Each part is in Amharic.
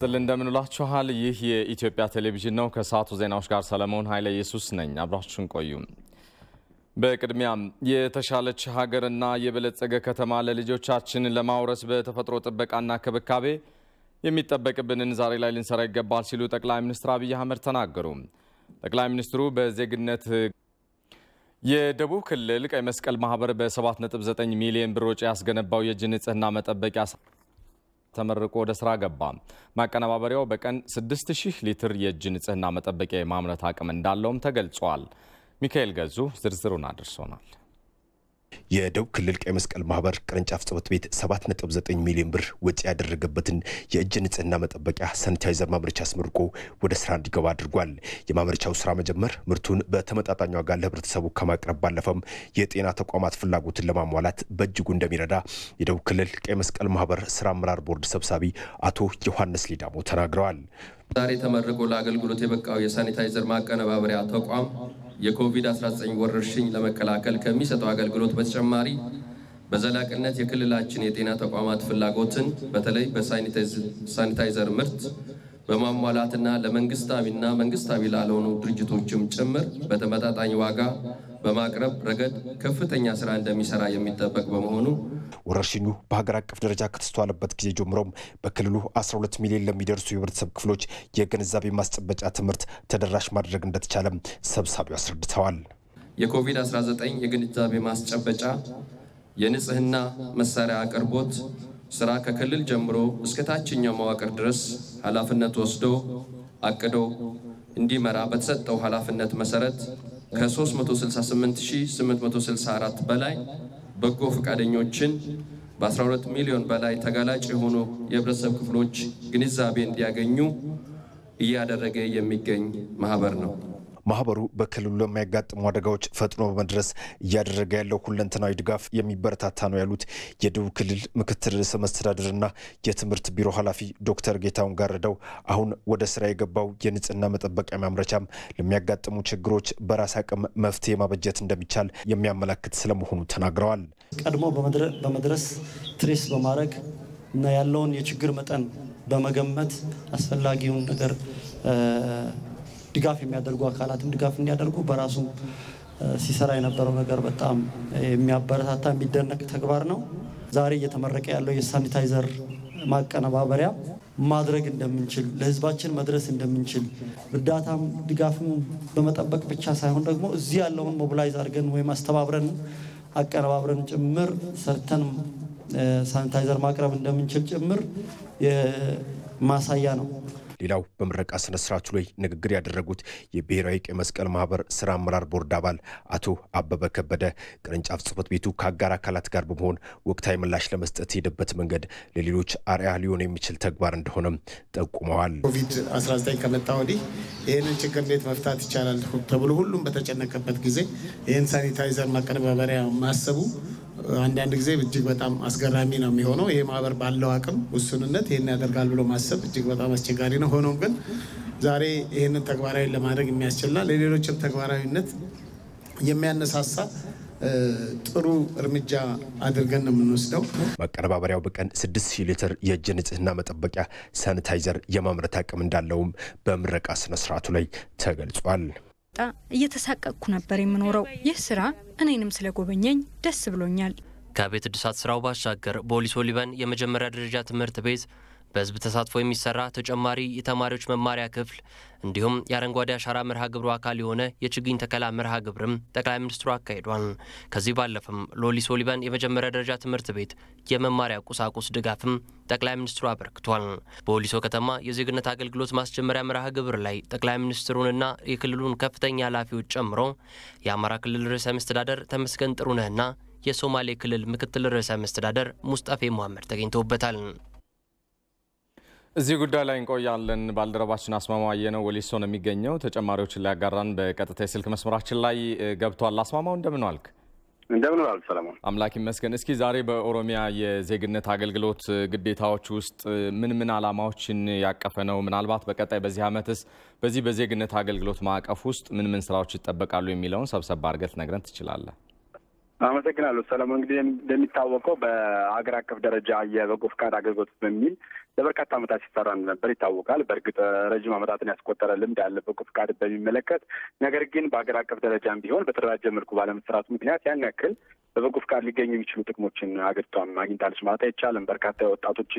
እንደምንላችኋል ይህ የኢትዮጵያ ቴሌቪዥን ነው ከሰዓቱ ዜናዎች ጋር ሰለሞን ኃይለ ኢየሱስ ነኝ አብራችሁን ቆዩ በቅድሚያም የተሻለች ሀገርና የበለጸገ ከተማ ለልጆቻችን ለማውረስ በተፈጥሮ ጥበቃና ክብካቤ የሚጠበቅብንን ዛሬ ላይ ልንሰራ ይገባል ሲሉ ጠቅላይ ሚኒስትር አብይ አህመድ ተናገሩ ጠቅላይ ሚኒስትሩ በዜግነት የደቡብ ክልል ቀይ መስቀል ማህበር በ7.9 ሚሊዮን ብር ወጪ ያስገነባው የእጅ ንጽህና መጠበቂያ ተመርቆ ወደ ስራ ገባ ማቀነባበሪያው በቀን 6000 ሊትር የእጅ ንጽህና መጠበቂያ የማምረት አቅም እንዳለውም ተገልጿል ሚካኤል ገዙ ዝርዝሩን አድርሶናል የደቡብ ክልል ቀይ መስቀል ማህበር ቅርንጫፍ ጽሕፈት ቤት 7.9 ሚሊዮን ብር ወጪ ያደረገበትን የእጅ ንጽህና መጠበቂያ ሳኒታይዘር ማምረቻ አስመርቆ ወደ ስራ እንዲገባ አድርጓል የማምረቻው ስራ መጀመር ምርቱን በተመጣጣኝ ዋጋ ለህብረተሰቡ ከማቅረብ ባለፈም የጤና ተቋማት ፍላጎትን ለማሟላት በእጅጉ እንደሚረዳ የደቡብ ክልል ቀይ መስቀል ማህበር ስራ አመራር ቦርድ ሰብሳቢ አቶ ዮሐንስ ሊዳሞ ተናግረዋል ዛሬ ተመርቆ ለአገልግሎት የበቃው የሳኒታይዘር ማቀነባበሪያ ተቋም የኮቪድ-19 ወረርሽኝ ለመከላከል ከሚሰጠው አገልግሎት በተጨማሪ በዘላቂነት የክልላችን የጤና ተቋማት ፍላጎትን በተለይ በሳኒታይዘር ምርት በማሟላትና ለመንግስታዊና መንግስታዊ ላልሆኑ ድርጅቶችም ጭምር በተመጣጣኝ ዋጋ በማቅረብ ረገድ ከፍተኛ ስራ እንደሚሰራ የሚጠበቅ በመሆኑ ወረርሽኙ በሀገር አቀፍ ደረጃ ከተስተዋለበት ጊዜ ጀምሮም በክልሉ 12 ሚሊዮን ለሚደርሱ የህብረተሰብ ክፍሎች የግንዛቤ ማስጨበጫ ትምህርት ተደራሽ ማድረግ እንደተቻለ ሰብሳቢው አስረድተዋል የኮቪድ-19 የግንዛቤ ማስጨበጫ የንጽህና መሳሪያ አቅርቦት ስራ ከክልል ጀምሮ እስከ ታችኛው መዋቅር ድረስ ኃላፊነት ወስዶ አቅዶ እንዲመራ በተሰጠው ኃላፊነት መሰረት ከ368864 በላይ በጎ ፈቃደኞችን በ12 ሚሊዮን በላይ ተጋላጭ የሆኑ የህብረተሰብ ክፍሎች ግንዛቤ እንዲያገኙ እያደረገ የሚገኝ ማህበር ነው ማህበሩ በክልሉ ለማያጋጥሙ አደጋዎች ፈጥኖ በመድረስ እያደረገ ያለው ሁለንተናዊ ድጋፍ የሚበረታታ ነው ያሉት የደቡብ ክልል ምክትል ርዕሰ መስተዳድርና የትምህርት ቢሮ ኃላፊ ዶክተር ጌታውን ጋርደው አሁን ወደ ስራ የገባው የንጽህና መጠበቂያ ማምረቻም ለሚያጋጥሙ ችግሮች በራስ አቅም መፍትሄ ማበጀት እንደሚቻል የሚያመለክት ስለመሆኑ ተናግረዋል ቀድሞ በመድረስ ትሬስ በማድረግ እና ያለውን የችግር መጠን በመገመት አስፈላጊውን ነገር ድጋፍ የሚያደርጉ አካላትም ድጋፍ እንዲያደርጉ በራሱ ሲሰራ የነበረው ነገር በጣም የሚያበረታታ የሚደነቅ ተግባር ነው ዛሬ እየተመረቀ ያለው የሳኒታይዘር ማቀነባበሪያ ማድረግ እንደምንችል ለህዝባችን መድረስ እንደምንችል እርዳታም ድጋፍም በመጠበቅ ብቻ ሳይሆን ደግሞ እዚህ ያለውን ሞቢላይዝ አድርገን ወይ ማስተባብረን አቀነባብረን ጭምር ሰርተን ሳኒታይዘር ማቅረብ እንደምንችል ጭምር ማሳያ ነው ሌላው በምረቃ ስነ ስርዓቱ ላይ ንግግር ያደረጉት የብሔራዊ ቀይ መስቀል ማህበር ስራ አመራር ቦርድ አባል አቶ አበበ ከበደ ቅርንጫፍ ጽሕፈት ቤቱ ከአጋር አካላት ጋር በመሆን ወቅታዊ ምላሽ ለመስጠት ሄደበት መንገድ ለሌሎች አርአያ ሊሆን የሚችል ተግባር እንደሆነም ጠቁመዋል ኮቪድ-19 ከመጣ ወዲህ ይሄንን ችግር እንዴት መፍታት ይቻላል ተብሎ ሁሉም በተጨነቀበት ጊዜ ይሄን ሳኒታይዘር ማቀነባበሪያ ማሰቡ አንዳንድ ጊዜ እጅግ በጣም አስገራሚ ነው የሚሆነው ይሄ ማህበር ባለው አቅም ውስንነት ይሄን ያደርጋል ብሎ ማሰብ እጅግ በጣም አስቸጋሪ ነው ሆኖም ግን ዛሬ ይሄንን ተግባራዊ ለማድረግ የሚያስችልና ለሌሎችም ተግባራዊነት የሚያነሳሳ ጥሩ እርምጃ አድርገን ነው የምንወስደው ማቀነባበሪያው በቀን 6000 ሊትር የእጅ ንጽህና መጠበቂያ ሳኒታይዘር የማምረት አቅም እንዳለውም በምረቃ ስነ ስርዓቱ ላይ ተገልጿል እየተሳቀቅኩ ነበር የምኖረው ይህ ስራ እኔንም ስለጎበኘኝ ደስ ብሎኛል ከቤት እድሳት ስራው ባሻገር በፖሊስ ሊበን የመጀመሪያ ደረጃ ትምህርት ቤት በህዝብ ተሳትፎ የሚሰራ ተጨማሪ የተማሪዎች መማሪያ ክፍል እንዲሁም የአረንጓዴ አሻራ መርሃ ግብሩ አካል የሆነ የችግኝ ተከላ መርሃ ግብርም ጠቅላይ ሚኒስትሩ አካሂዷል ከዚህ ባለፈም ፖሊስ ሊበን የመጀመሪያ ደረጃ ትምህርት ቤት የመማሪያ ቁሳቁስ ድጋፍም ጠቅላይ ሚኒስትሩ አበርክቷል በፖሊስ ከተማ የዜግነት አገልግሎት ማስጀመሪያ መርሃ ግብር ላይ ጠቅላይ ሚኒስትሩንና የክልሉን ከፍተኛ ኃላፊዎች ጨምሮ የአማራ ክልል ርዕሰ መስተዳድር ተመስገን ጥሩነህና የሶማሌ ክልል ምክትል ርዕሰ መስተዳድር ሙስጣፌ መሐመድ ተገኝተውበታል እዚህ ጉዳይ ላይ እንቆያለን ባልደረባችን አስማማው ነው ወሊሶ ነው የሚገኘው ተጨማሪዎችን ላይ ያጋራን በቀጥታ የስልክ መስመራችን ላይ ገብቷል አስማማው እንደምን ዋልክ እንደምንዋል ሰለሞን አምላክ ይመስገን እስኪ ዛሬ በኦሮሚያ የዜግነት አገልግሎት ግዴታዎች ውስጥ ምን አላማዎችን ያቀፈ ነው ምናልባት በቀጣይ በዚህ አመትስ በዚህ በዜግነት አገልግሎት ማዕቀፍ ውስጥ ምን ስራዎች ይጠበቃሉ የሚለውን ሰብሰብ አድርገህ ነግረን ትችላለህ አመሰግናለሁ ሰለሞን። እንግዲህ እንደሚታወቀው በአገር አቀፍ ደረጃ የበጎ ፍቃድ አገልግሎት በሚል ለበርካታ ዓመታት ሲሰራ ነበር ይታወቃል። በእርግጥ ረጅም ዓመታትን ያስቆጠረ ልምድ ያለ በጎ ፍቃድ በሚመለከት ነገር ግን በአገር አቀፍ ደረጃም ቢሆን በተደራጀ መልኩ ባለመሰራቱ ምክንያት ያን ያክል በበጎ ፍቃድ ሊገኙ የሚችሉ ጥቅሞችን አገሪቷም አግኝታለች ማለት አይቻልም። በርካታ ወጣቶች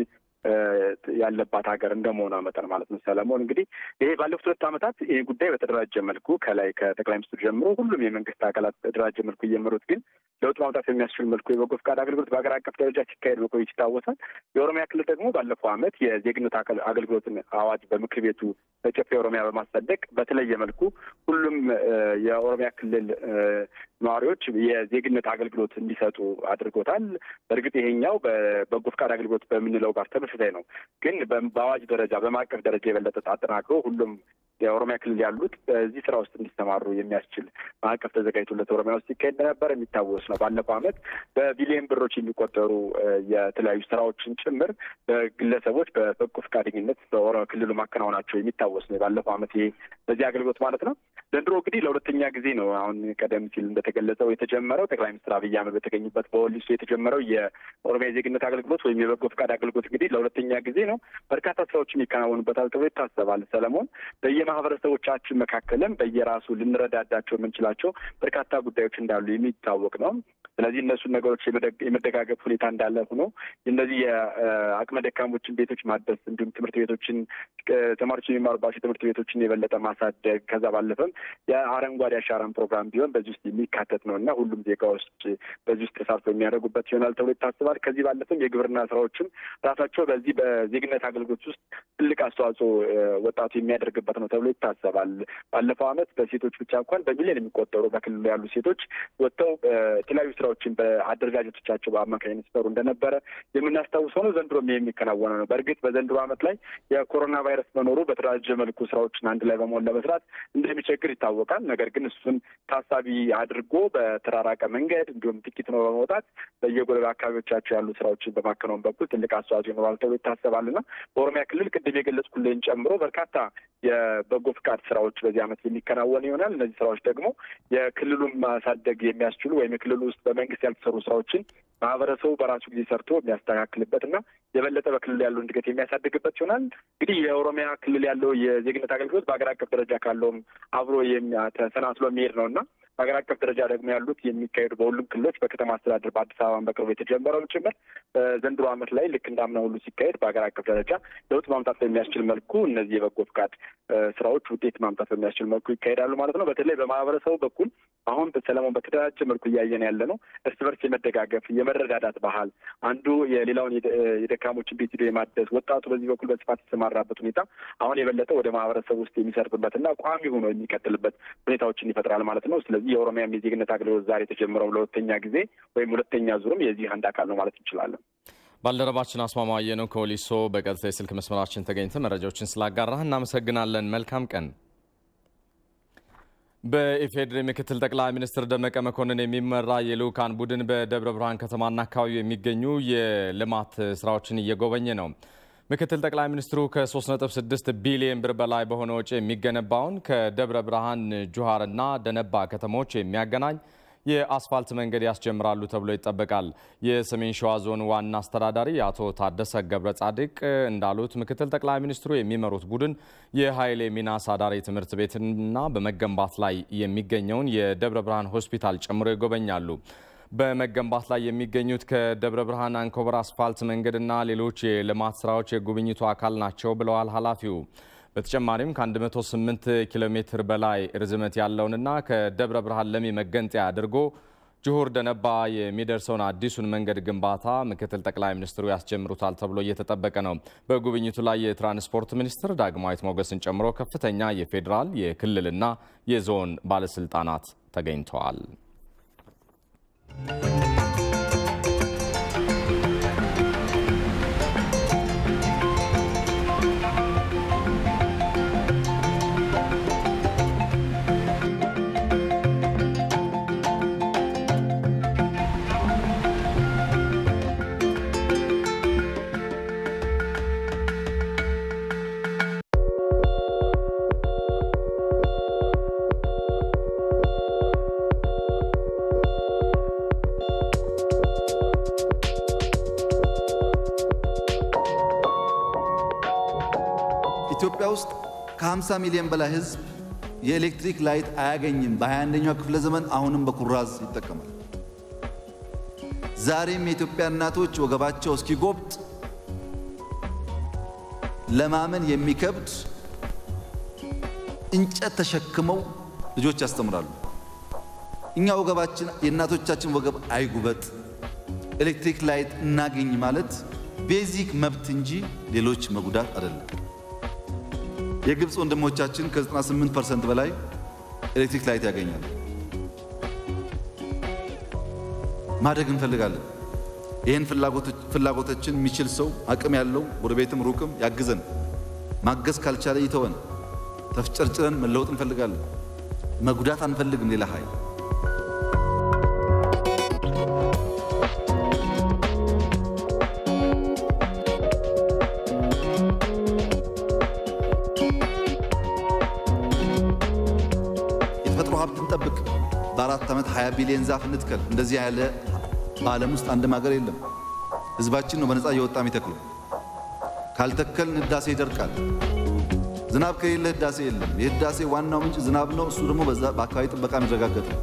ያለባት ሀገር እንደመሆኗ መጠን ማለት ነው ሰለሞን። እንግዲህ ይሄ ባለፉት 2 ዓመታት ይሄ ጉዳይ በተደራጀ መልኩ ከላይ ከጠቅላይ ሚኒስትሩ ጀምሮ ሁሉም የመንግስት አካላት በተደራጀ መልኩ እየመሩት ግን ለውጥ ማምጣት የሚያስችል መልኩ የበጎ ፍቃድ አገልግሎት በሀገር አቀፍ ደረጃ ሲካሄድ መቆየት ይታወሳል። የኦሮሚያ ክልል ደግሞ ባለፈው ዓመት የዜግነት አገልግሎትን አዋጅ በምክር ቤቱ በጨፌ ኦሮሚያ በማጸደቅ በተለየ መልኩ ሁሉም የኦሮሚያ ክልል ነዋሪዎች የዜግነት አገልግሎት እንዲሰጡ አድርጎታል። በእርግጥ ይሄኛው በበጎ ፍቃድ አገልግሎት በምንለው ጋር ተመሳሳይ ነው፣ ግን በአዋጅ ደረጃ በማዕቀፍ ደረጃ የበለጠ አጠናክሮ ሁሉም የኦሮሚያ ክልል ያሉት በዚህ ስራ ውስጥ እንዲሰማሩ የሚያስችል ማዕቀፍ ተዘጋጅቶለት ኦሮሚያ ውስጥ ይካሄድ ነበር የሚታወስ ነው። ባለፈው ዓመት በቢሊዮን ብሮች የሚቆጠሩ የተለያዩ ስራዎችን ጭምር በግለሰቦች በበጎ ፈቃደኝነት በኦሮሚያ ክልሉ ማከናወናቸው የሚታወስ ነው። ባለፈው ዓመት ይሄ በዚህ አገልግሎት ማለት ነው። ዘንድሮ እንግዲህ ለሁለተኛ ጊዜ ነው አሁን ቀደም ሲል እንደተገለጸው የተጀመረው ጠቅላይ ሚኒስትር አብይ አህመድ በተገኙበት በወሊሶ የተጀመረው የኦሮሚያ የዜግነት አገልግሎት ወይም የበጎ ፈቃድ አገልግሎት እንግዲህ ለሁለተኛ ጊዜ ነው። በርካታ ስራዎችን ይከናወኑበታል ተብሎ ይታሰባል ሰለሞን። በየማህበረሰቦቻችን መካከልም በየራሱ ልንረዳዳቸው የምንችላቸው በርካታ ጉዳዮች እንዳሉ የሚታወቅ ነው። ስለዚህ እነሱን ነገሮች የመደጋገፍ ሁኔታ እንዳለ ሆኖ እነዚህ የአቅመ ደካሞችን ቤቶች ማደስ እንዲሁም ትምህርት ቤቶችን ተማሪዎች የሚማሩባቸው ትምህርት ቤቶችን የበለጠ ማሳደግ ከዛ ባለፈም የአረንጓዴ አሻራን ፕሮግራም ቢሆን በዚህ ውስጥ የሚካተት ነው እና ሁሉም ዜጋዎች በዚህ ውስጥ ተሳትፎ የሚያደርጉበት ይሆናል ተብሎ ይታሰባል። ከዚህ ባለፈም የግብርና ስራዎችም ራሳቸው በዚህ በዜግነት አገልግሎት ውስጥ ትልቅ አስተዋጽኦ ወጣቱ የሚያደርግበት ነው ተብሎ ይታሰባል። ባለፈው ዓመት በሴቶች ብቻ እንኳን በሚሊዮን የሚቆጠሩ በክልሉ ያሉ ሴቶች ወጥተው የተለያዩ ስራዎችን በአደረጃጀቶቻቸው በአማካኝነት ሲሰሩ እንደነበረ የምናስታውሰው ነው። ዘንድሮም የሚከናወነ ነው። በእርግጥ በዘንድሮ ዓመት ላይ የኮሮና ቫይረስ መኖሩ በተደራጀ መልኩ ስራዎችን አንድ ላይ በመሆን ለመስራት እንደሚቸግር ይታወቃል። ነገር ግን እሱን ታሳቢ አድርጎ በተራራቀ መንገድ እንዲሁም ጥቂት ነው በመውጣት በየጎረቤት አካባቢዎቻቸው ያሉ ስራዎችን በማከናወን በኩል ትልቅ አስተዋጽኦ ይኖራል ተብሎ ይታሰባልና በኦሮሚያ ክልል ቅድም የገለጽኩልህን ጨምሮ በርካታ የበጎ ፍቃድ ስራዎች በዚህ ዓመት የሚከናወን ይሆናል። እነዚህ ስራዎች ደግሞ የክልሉን ማሳደግ የሚያስችሉ ወይም የክልሉ ውስጥ በመንግስት ያልተሰሩ ስራዎችን ማህበረሰቡ በራሱ ጊዜ ሰርቶ የሚያስተካክልበትና የበለጠ በክልል ያለው እድገት የሚያሳድግበት ይሆናል። እንግዲህ የኦሮሚያ ክልል ያለው የዜግነት አገልግሎት በሀገር አቀፍ ደረጃ ካለውም አብሮ ተሰናስሎ የሚሄድ ነው እና በሀገር አቀፍ ደረጃ ደግሞ ያሉት የሚካሄዱ በሁሉም ክልሎች በከተማ አስተዳደር በአዲስ አበባ በቅርቡ የተጀመረውም ጭምር በዘንድሮ ዓመት ላይ ልክ እንዳምና ሁሉ ሲካሄድ በሀገር አቀፍ ደረጃ ለውጥ ማምጣት በሚያስችል መልኩ እነዚህ የበጎ ፍቃድ ስራዎች ውጤት ማምጣት በሚያስችል መልኩ ይካሄዳሉ ማለት ነው። በተለይ በማህበረሰቡ በኩል አሁን በሰለሞን በተደራጀ መልኩ እያየን ያለ ነው እርስ በርስ የመደጋገፍ የመረዳዳት ባህል አንዱ የሌላውን የደካሞችን ቤት ሂዶ የማደስ ወጣቱ በዚህ በኩል በስፋት የተሰማራበት ሁኔታ አሁን የበለጠ ወደ ማህበረሰቡ ውስጥ የሚሰርጥበትና ቋሚ ሆኖ የሚቀጥልበት ሁኔታዎችን ይፈጥራል ማለት ነው። ስለዚህ የኦሮሚያም የዜግነት አገልግሎት ዛሬ የተጀመረው ለሁለተኛ ጊዜ ወይም ሁለተኛ ዙርም የዚህ አንድ አካል ነው ማለት እንችላለን። ባልደረባችን አስማማየ ነው ከወሊሶ በቀጥታ የስልክ መስመራችን ተገኝተ መረጃዎችን ስላጋራህ እናመሰግናለን። መልካም ቀን። በኢፌዴሪ ምክትል ጠቅላይ ሚኒስትር ደመቀ መኮንን የሚመራ የልዑካን ቡድን በደብረ ብርሃን ከተማና አካባቢው የሚገኙ የልማት ስራዎችን እየጎበኘ ነው። ምክትል ጠቅላይ ሚኒስትሩ ከ3.6 ቢሊዮን ብር በላይ በሆነ ወጪ የሚገነባውን ከደብረ ብርሃን ጁሃርና ደነባ ከተሞች የሚያገናኝ የአስፋልት መንገድ ያስጀምራሉ ተብሎ ይጠበቃል። የሰሜን ሸዋ ዞን ዋና አስተዳዳሪ አቶ ታደሰ ገብረ ጻድቅ እንዳሉት ምክትል ጠቅላይ ሚኒስትሩ የሚመሩት ቡድን የኃይሌ ሚናስ አዳሪ ትምህርት ቤትና በመገንባት ላይ የሚገኘውን የደብረ ብርሃን ሆስፒታል ጨምሮ ይጎበኛሉ። በመገንባት ላይ የሚገኙት ከደብረ ብርሃን አንኮበር አስፋልት መንገድና ሌሎች የልማት ስራዎች የጉብኝቱ አካል ናቸው ብለዋል ኃላፊው። በተጨማሪም ከ108 ኪሎ ሜትር በላይ ርዝመት ያለውንና ከደብረ ብርሃን ለሚ መገንጠያ አድርጎ ጁሁር ደነባ የሚደርሰውን አዲሱን መንገድ ግንባታ ምክትል ጠቅላይ ሚኒስትሩ ያስጀምሩታል ተብሎ እየተጠበቀ ነው። በጉብኝቱ ላይ የትራንስፖርት ሚኒስትር ዳግማዊት ሞገስን ጨምሮ ከፍተኛ የፌዴራል የክልልና የዞን ባለስልጣናት ተገኝተዋል። ኢትዮጵያ ውስጥ ከ50 ሚሊዮን በላይ ህዝብ የኤሌክትሪክ ላይት አያገኝም። በ21ኛው ክፍለ ዘመን አሁንም በኩራዝ ይጠቀማል። ዛሬም የኢትዮጵያ እናቶች ወገባቸው እስኪጎብጥ ለማመን የሚከብድ እንጨት ተሸክመው ልጆች ያስተምራሉ። እኛ ወገባችን የእናቶቻችን ወገብ አይጉበጥ፣ ኤሌክትሪክ ላይት እናገኝ ማለት ቤዚክ መብት እንጂ ሌሎች መጉዳት አይደለም። የግብፅ ወንድሞቻችን ከ98% በላይ ኤሌክትሪክ ላይት ያገኛሉ። ማድረግ እንፈልጋለን። ይህን ፍላጎቶችን የሚችል ሰው አቅም ያለው ጎረቤትም ሩቅም ያግዘን። ማገዝ ካልቻለ ይተወን። ተፍጨርጭረን መለወጥ እንፈልጋለን። መጉዳት አንፈልግም ሌላ ኃይል። የተፈጥሮ ሀብት እንጠብቅ። በ4 ዓመት 20 ቢሊዮን ዛፍ እንትከል። እንደዚህ ያለ በዓለም ውስጥ አንድም ሀገር የለም። ህዝባችን ነው በነፃ እየወጣ የሚተክለው። ካልተከልን ህዳሴ ይደርቃል። ዝናብ ከሌለ ህዳሴ የለም። የህዳሴ ዋናው ምንጭ ዝናብ ነው። እሱ ደግሞ በአካባቢ ጥበቃ የሚረጋገጥ ነው።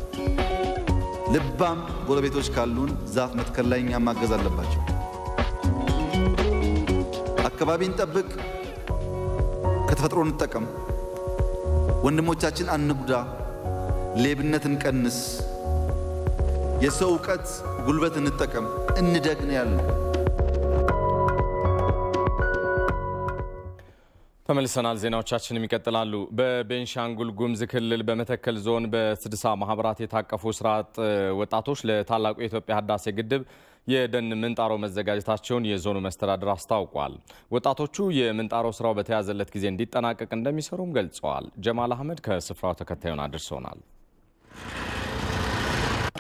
ልባም ጎረቤቶች ካሉን ዛፍ መትከል ላይ እኛም ማገዝ አለባቸው። አካባቢን ጠብቅ፣ ከተፈጥሮ እንጠቀም፣ ወንድሞቻችን አንጉዳ፣ ሌብነት እንቀንስ፣ የሰው ዕውቀት ጉልበት እንጠቀም፣ እንደግን ያለ ተመልሰናል። ዜናዎቻችን ይቀጥላሉ። በቤንሻንጉል ጉሙዝ ክልል በመተከል ዞን በ60 ማህበራት የታቀፉ ስራ አጥ ወጣቶች ለታላቁ የኢትዮጵያ ህዳሴ ግድብ የደን ምንጣሮ መዘጋጀታቸውን የዞኑ መስተዳድር አስታውቋል። ወጣቶቹ የምንጣሮ ስራው በተያዘለት ጊዜ እንዲጠናቀቅ እንደሚሰሩም ገልጸዋል። ጀማል አህመድ ከስፍራው ተከታዩን አድርሶናል።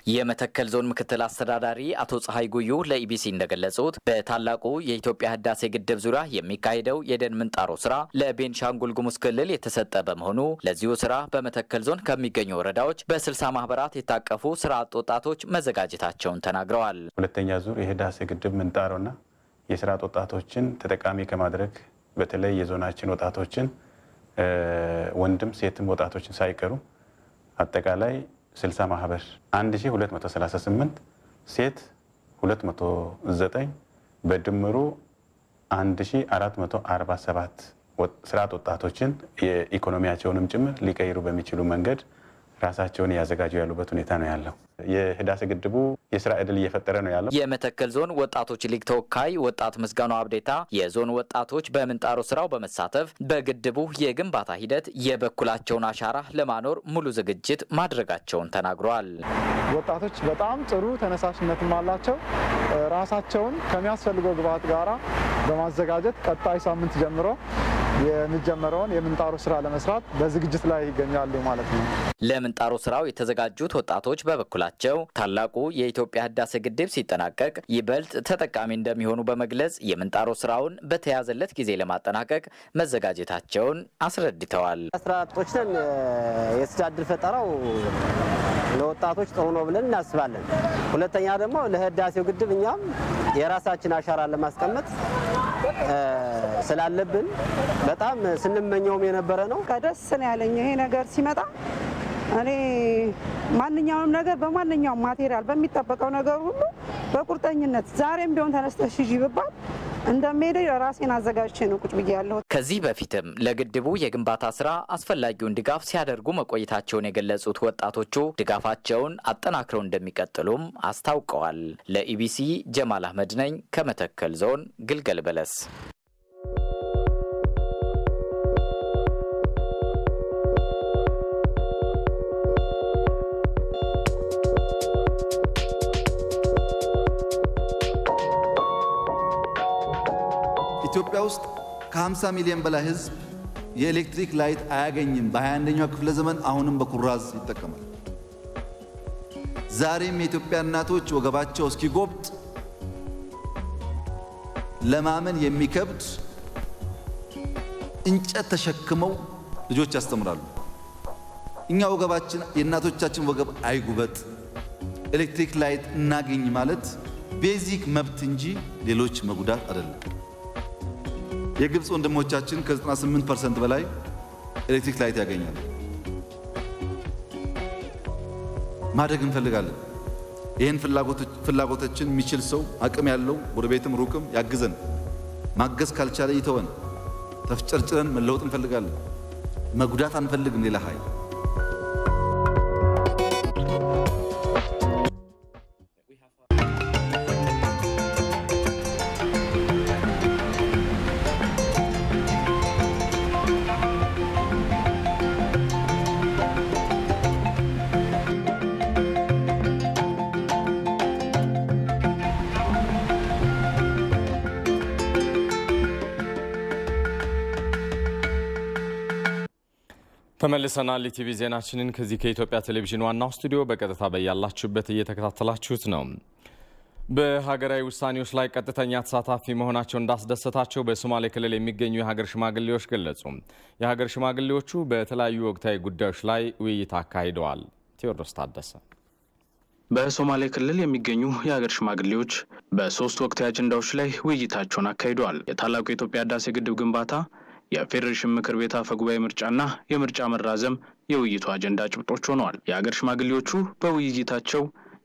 የመተከል ዞን ምክትል አስተዳዳሪ አቶ ፀሐይ ጉዩ ለኢቢሲ እንደገለጹት በታላቁ የኢትዮጵያ ህዳሴ ግድብ ዙሪያ የሚካሄደው የደን ምንጣሮ ስራ ለቤንሻንጉል ጉሙዝ ክልል የተሰጠ በመሆኑ ለዚሁ ስራ በመተከል ዞን ከሚገኙ ወረዳዎች በ60 ማህበራት የታቀፉ ስራ አጥ ወጣቶች መዘጋጀታቸውን ተናግረዋል። ሁለተኛ ዙር የህዳሴ ግድብ ምንጣሮና የስራ አጥ ወጣቶችን ተጠቃሚ ከማድረግ በተለይ የዞናችን ወጣቶችን ወንድም ሴትም ወጣቶችን ሳይቀሩ አጠቃላይ 60 ማህበር 1238 ሴት 209 በድምሩ 1447 ስራ አጥ ወጣቶችን የኢኮኖሚያቸውንም ጭምር ሊቀይሩ በሚችሉ መንገድ ራሳቸውን ያዘጋጁ ያሉበት ሁኔታ ነው ያለው። የህዳሴ ግድቡ የስራ ዕድል እየፈጠረ ነው ያለው። የመተከል ዞን ወጣቶች ሊግ ተወካይ ወጣት ምስጋናው አብዴታ የዞን ወጣቶች በምንጣሮ ስራው በመሳተፍ በግድቡ የግንባታ ሂደት የበኩላቸውን አሻራ ለማኖር ሙሉ ዝግጅት ማድረጋቸውን ተናግረዋል። ወጣቶች በጣም ጥሩ ተነሳሽነትም አላቸው። ራሳቸውን ከሚያስፈልገው ግብዓት ጋራ በማዘጋጀት ቀጣይ ሳምንት ጀምሮ የሚጀመረውን የምንጣሮ ስራ ለመስራት በዝግጅት ላይ ይገኛሉ ማለት ነው። ለምንጣሮ ስራው የተዘጋጁት ወጣቶች በበኩላቸው ታላቁ የኢትዮጵያ ህዳሴ ግድብ ሲጠናቀቅ ይበልጥ ተጠቃሚ እንደሚሆኑ በመግለጽ የምንጣሮ ስራውን በተያዘለት ጊዜ ለማጠናቀቅ መዘጋጀታቸውን አስረድተዋል። ስራ አጦችን የስራ ዕድል ፈጠራው ለወጣቶች ጥሩ ነው ብለን እናስባለን። ሁለተኛ ደግሞ ለህዳሴው ግድብ እኛም የራሳችን አሻራ ለማስቀመጥ ስላለብን በጣም ስንመኘውም የነበረ ነው። ደስ ነው ያለኝ ይሄ ነገር ሲመጣ። እኔ ማንኛውም ነገር በማንኛውም ማቴሪያል በሚጠበቀው ነገር ሁሉ በቁርጠኝነት ዛሬም ቢሆን ተነስተሽ ሂጂ ብባል እንደምሄድ ራሴን አዘጋጅቼ ነው ቁጭ ብዬ ያለሁ። ከዚህ በፊትም ለግድቡ የግንባታ ስራ አስፈላጊውን ድጋፍ ሲያደርጉ መቆየታቸውን የገለጹት ወጣቶቹ ድጋፋቸውን አጠናክረው እንደሚቀጥሉም አስታውቀዋል። ለኢቢሲ ጀማል አህመድ ነኝ ከመተከል ዞን ግልገል በለስ። ኢትዮጵያ ውስጥ ከ50 ሚሊዮን በላይ ህዝብ የኤሌክትሪክ ላይት አያገኝም። በ21ኛው ክፍለ ዘመን አሁንም በኩራዝ ይጠቀማል። ዛሬም የኢትዮጵያ እናቶች ወገባቸው እስኪጎብጥ ለማመን የሚከብድ እንጨት ተሸክመው ልጆች ያስተምራሉ። እኛ ወገባችን የእናቶቻችን ወገብ አይጉበጥ፣ ኤሌክትሪክ ላይት እናገኝ ማለት ቤዚክ መብት እንጂ ሌሎች መጉዳት አይደለም። የግብፅ ወንድሞቻችን ከ98% በላይ ኤሌክትሪክ ላይት ያገኛሉ። ማድረግ እንፈልጋለን። ይህን ፍላጎቶችን የሚችል ሰው አቅም ያለው ጎረቤትም ሩቅም ያግዘን። ማገዝ ካልቻለ ይተወን። ተፍጨርጭረን መለወጥ እንፈልጋለን። መጉዳት አንፈልግም ሌላ ኃይል። ተመልሰናል። ኢቲቪ ዜናችንን ከዚህ ከኢትዮጵያ ቴሌቪዥን ዋናው ስቱዲዮ በቀጥታ በያላችሁበት እየተከታተላችሁት ነው። በሀገራዊ ውሳኔዎች ላይ ቀጥተኛ ተሳታፊ መሆናቸው እንዳስደሰታቸው በሶማሌ ክልል የሚገኙ የሀገር ሽማግሌዎች ገለጹ። የሀገር ሽማግሌዎቹ በተለያዩ ወቅታዊ ጉዳዮች ላይ ውይይት አካሂደዋል። ቴዎድሮስ ታደሰ። በሶማሌ ክልል የሚገኙ የሀገር ሽማግሌዎች በሶስት ወቅታዊ አጀንዳዎች ላይ ውይይታቸውን አካሂደዋል። የታላቁ የኢትዮጵያ ህዳሴ ግድብ ግንባታ፣ የፌዴሬሽን ምክር ቤት አፈ ጉባኤ ምርጫና የምርጫ መራዘም የውይይቱ አጀንዳ ጭብጦች ሆነዋል። የሀገር ሽማግሌዎቹ በውይይታቸው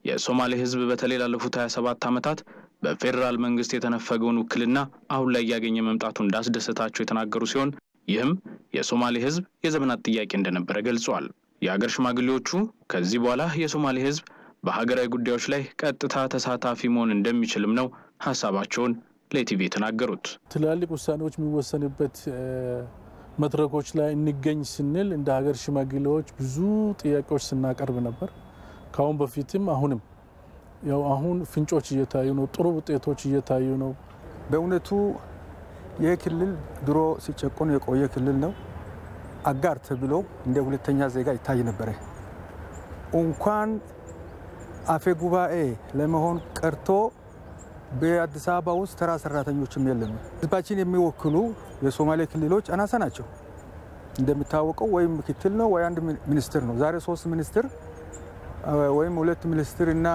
የሶማሌ ህዝብ በተለይ ላለፉት 27 ዓመታት በፌዴራል መንግስት የተነፈገውን ውክልና አሁን ላይ ያገኘ መምጣቱ እንዳስደሰታቸው የተናገሩ ሲሆን ይህም የሶማሌ ህዝብ የዘመናት ጥያቄ እንደነበረ ገልጸዋል። የሀገር ሽማግሌዎቹ ከዚህ በኋላ የሶማሌ ህዝብ በሀገራዊ ጉዳዮች ላይ ቀጥታ ተሳታፊ መሆን እንደሚችልም ነው ሐሳባቸውን ለኢቲቪ ተናገሩት። ትላልቅ ውሳኔዎች የሚወሰንበት መድረኮች ላይ እንገኝ ስንል እንደ ሀገር ሽማግሌዎች ብዙ ጥያቄዎች ስናቀርብ ነበር። ካሁን በፊትም አሁንም ያው አሁን ፍንጮች እየታዩ ነው፣ ጥሩ ውጤቶች እየታዩ ነው። በእውነቱ ይህ ክልል ድሮ ሲጨቆን የቆየ ክልል ነው። አጋር ተብሎ እንደ ሁለተኛ ዜጋ ይታይ ነበር። እንኳን አፈ ጉባኤ ለመሆን ቀርቶ በአዲስ አበባ ውስጥ ተራ ሰራተኞችም የለም። ህዝባችን የሚወክሉ የሶማሌ ክልሎች አናሳ ናቸው። እንደሚታወቀው ወይ ምክትል ነው ወይ አንድ ሚኒስትር ነው። ዛሬ 3 ሚኒስትር ወይም 2 ሚኒስትር እና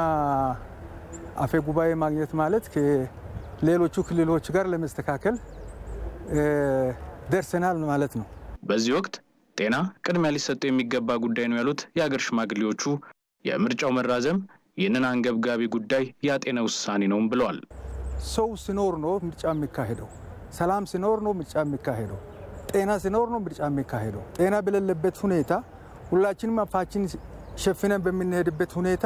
አፈ ጉባኤ ማግኘት ማለት ከሌሎቹ ክልሎች ጋር ለመስተካከል ደርሰናል ማለት ነው። በዚህ ወቅት ጤና ቅድሚያ ሊሰጠው የሚገባ ጉዳይ ነው ያሉት የሀገር ሽማግሌዎቹ የምርጫው መራዘም ይህንን አንገብጋቢ ጉዳይ ያጤነ ውሳኔ ነው ብለዋል። ሰው ሲኖር ነው ምርጫ የሚካሄደው። ሰላም ሲኖር ነው ምርጫ የሚካሄደው። ጤና ሲኖር ነው ምርጫ የሚካሄደው። ጤና በሌለበት ሁኔታ ሁላችንም አፋችን ሸፍነን በሚነሄድበት ሁኔታ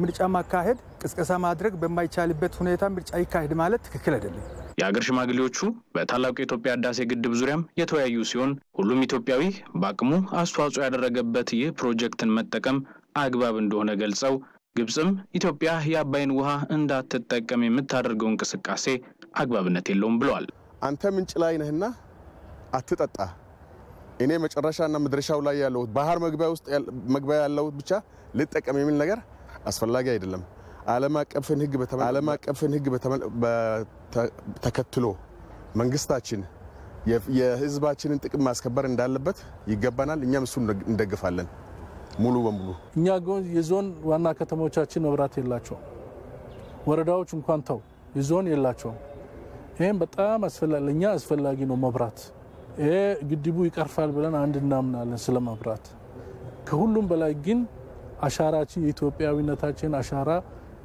ምርጫ ማካሄድ፣ ቅስቀሳ ማድረግ በማይቻልበት ሁኔታ ምርጫ ይካሄድ ማለት ትክክል አይደለም። የሀገር ሽማግሌዎቹ በታላቁ የኢትዮጵያ ህዳሴ ግድብ ዙሪያም የተወያዩ ሲሆን ሁሉም ኢትዮጵያዊ በአቅሙ አስተዋጽኦ ያደረገበት ይህ ፕሮጀክትን መጠቀም አግባብ እንደሆነ ገልጸው ግብጽም ኢትዮጵያ የአባይን ውሃ እንዳትጠቀም የምታደርገው እንቅስቃሴ አግባብነት የለውም ብለዋል። አንተ ምንጭ ላይ ነህና አትጠጣ፣ እኔ መጨረሻና መድረሻው ላይ ያለው ባህር መግቢያ ያለው ብቻ ልጠቀም የሚል ነገር አስፈላጊ አይደለም። ዓለም አቀፍን ህግ ተከትሎ መንግስታችን የህዝባችንን ጥቅም ማስከበር እንዳለበት ይገባናል። እኛም እሱን እንደግፋለን ሙሉ በሙሉ። እኛ የዞን ዋና ከተሞቻችን መብራት የላቸውም። ወረዳዎች እንኳን ተው የዞን የላቸውም። ይሄም በጣም ለኛ አስፈላጊ ነው መብራት። ይሄ ግድቡ ይቀርፋል ብለን አንድ እናምናለን ስለ መብራት። ከሁሉም በላይ ግን አሻራችን የኢትዮጵያዊነታችን አሻራ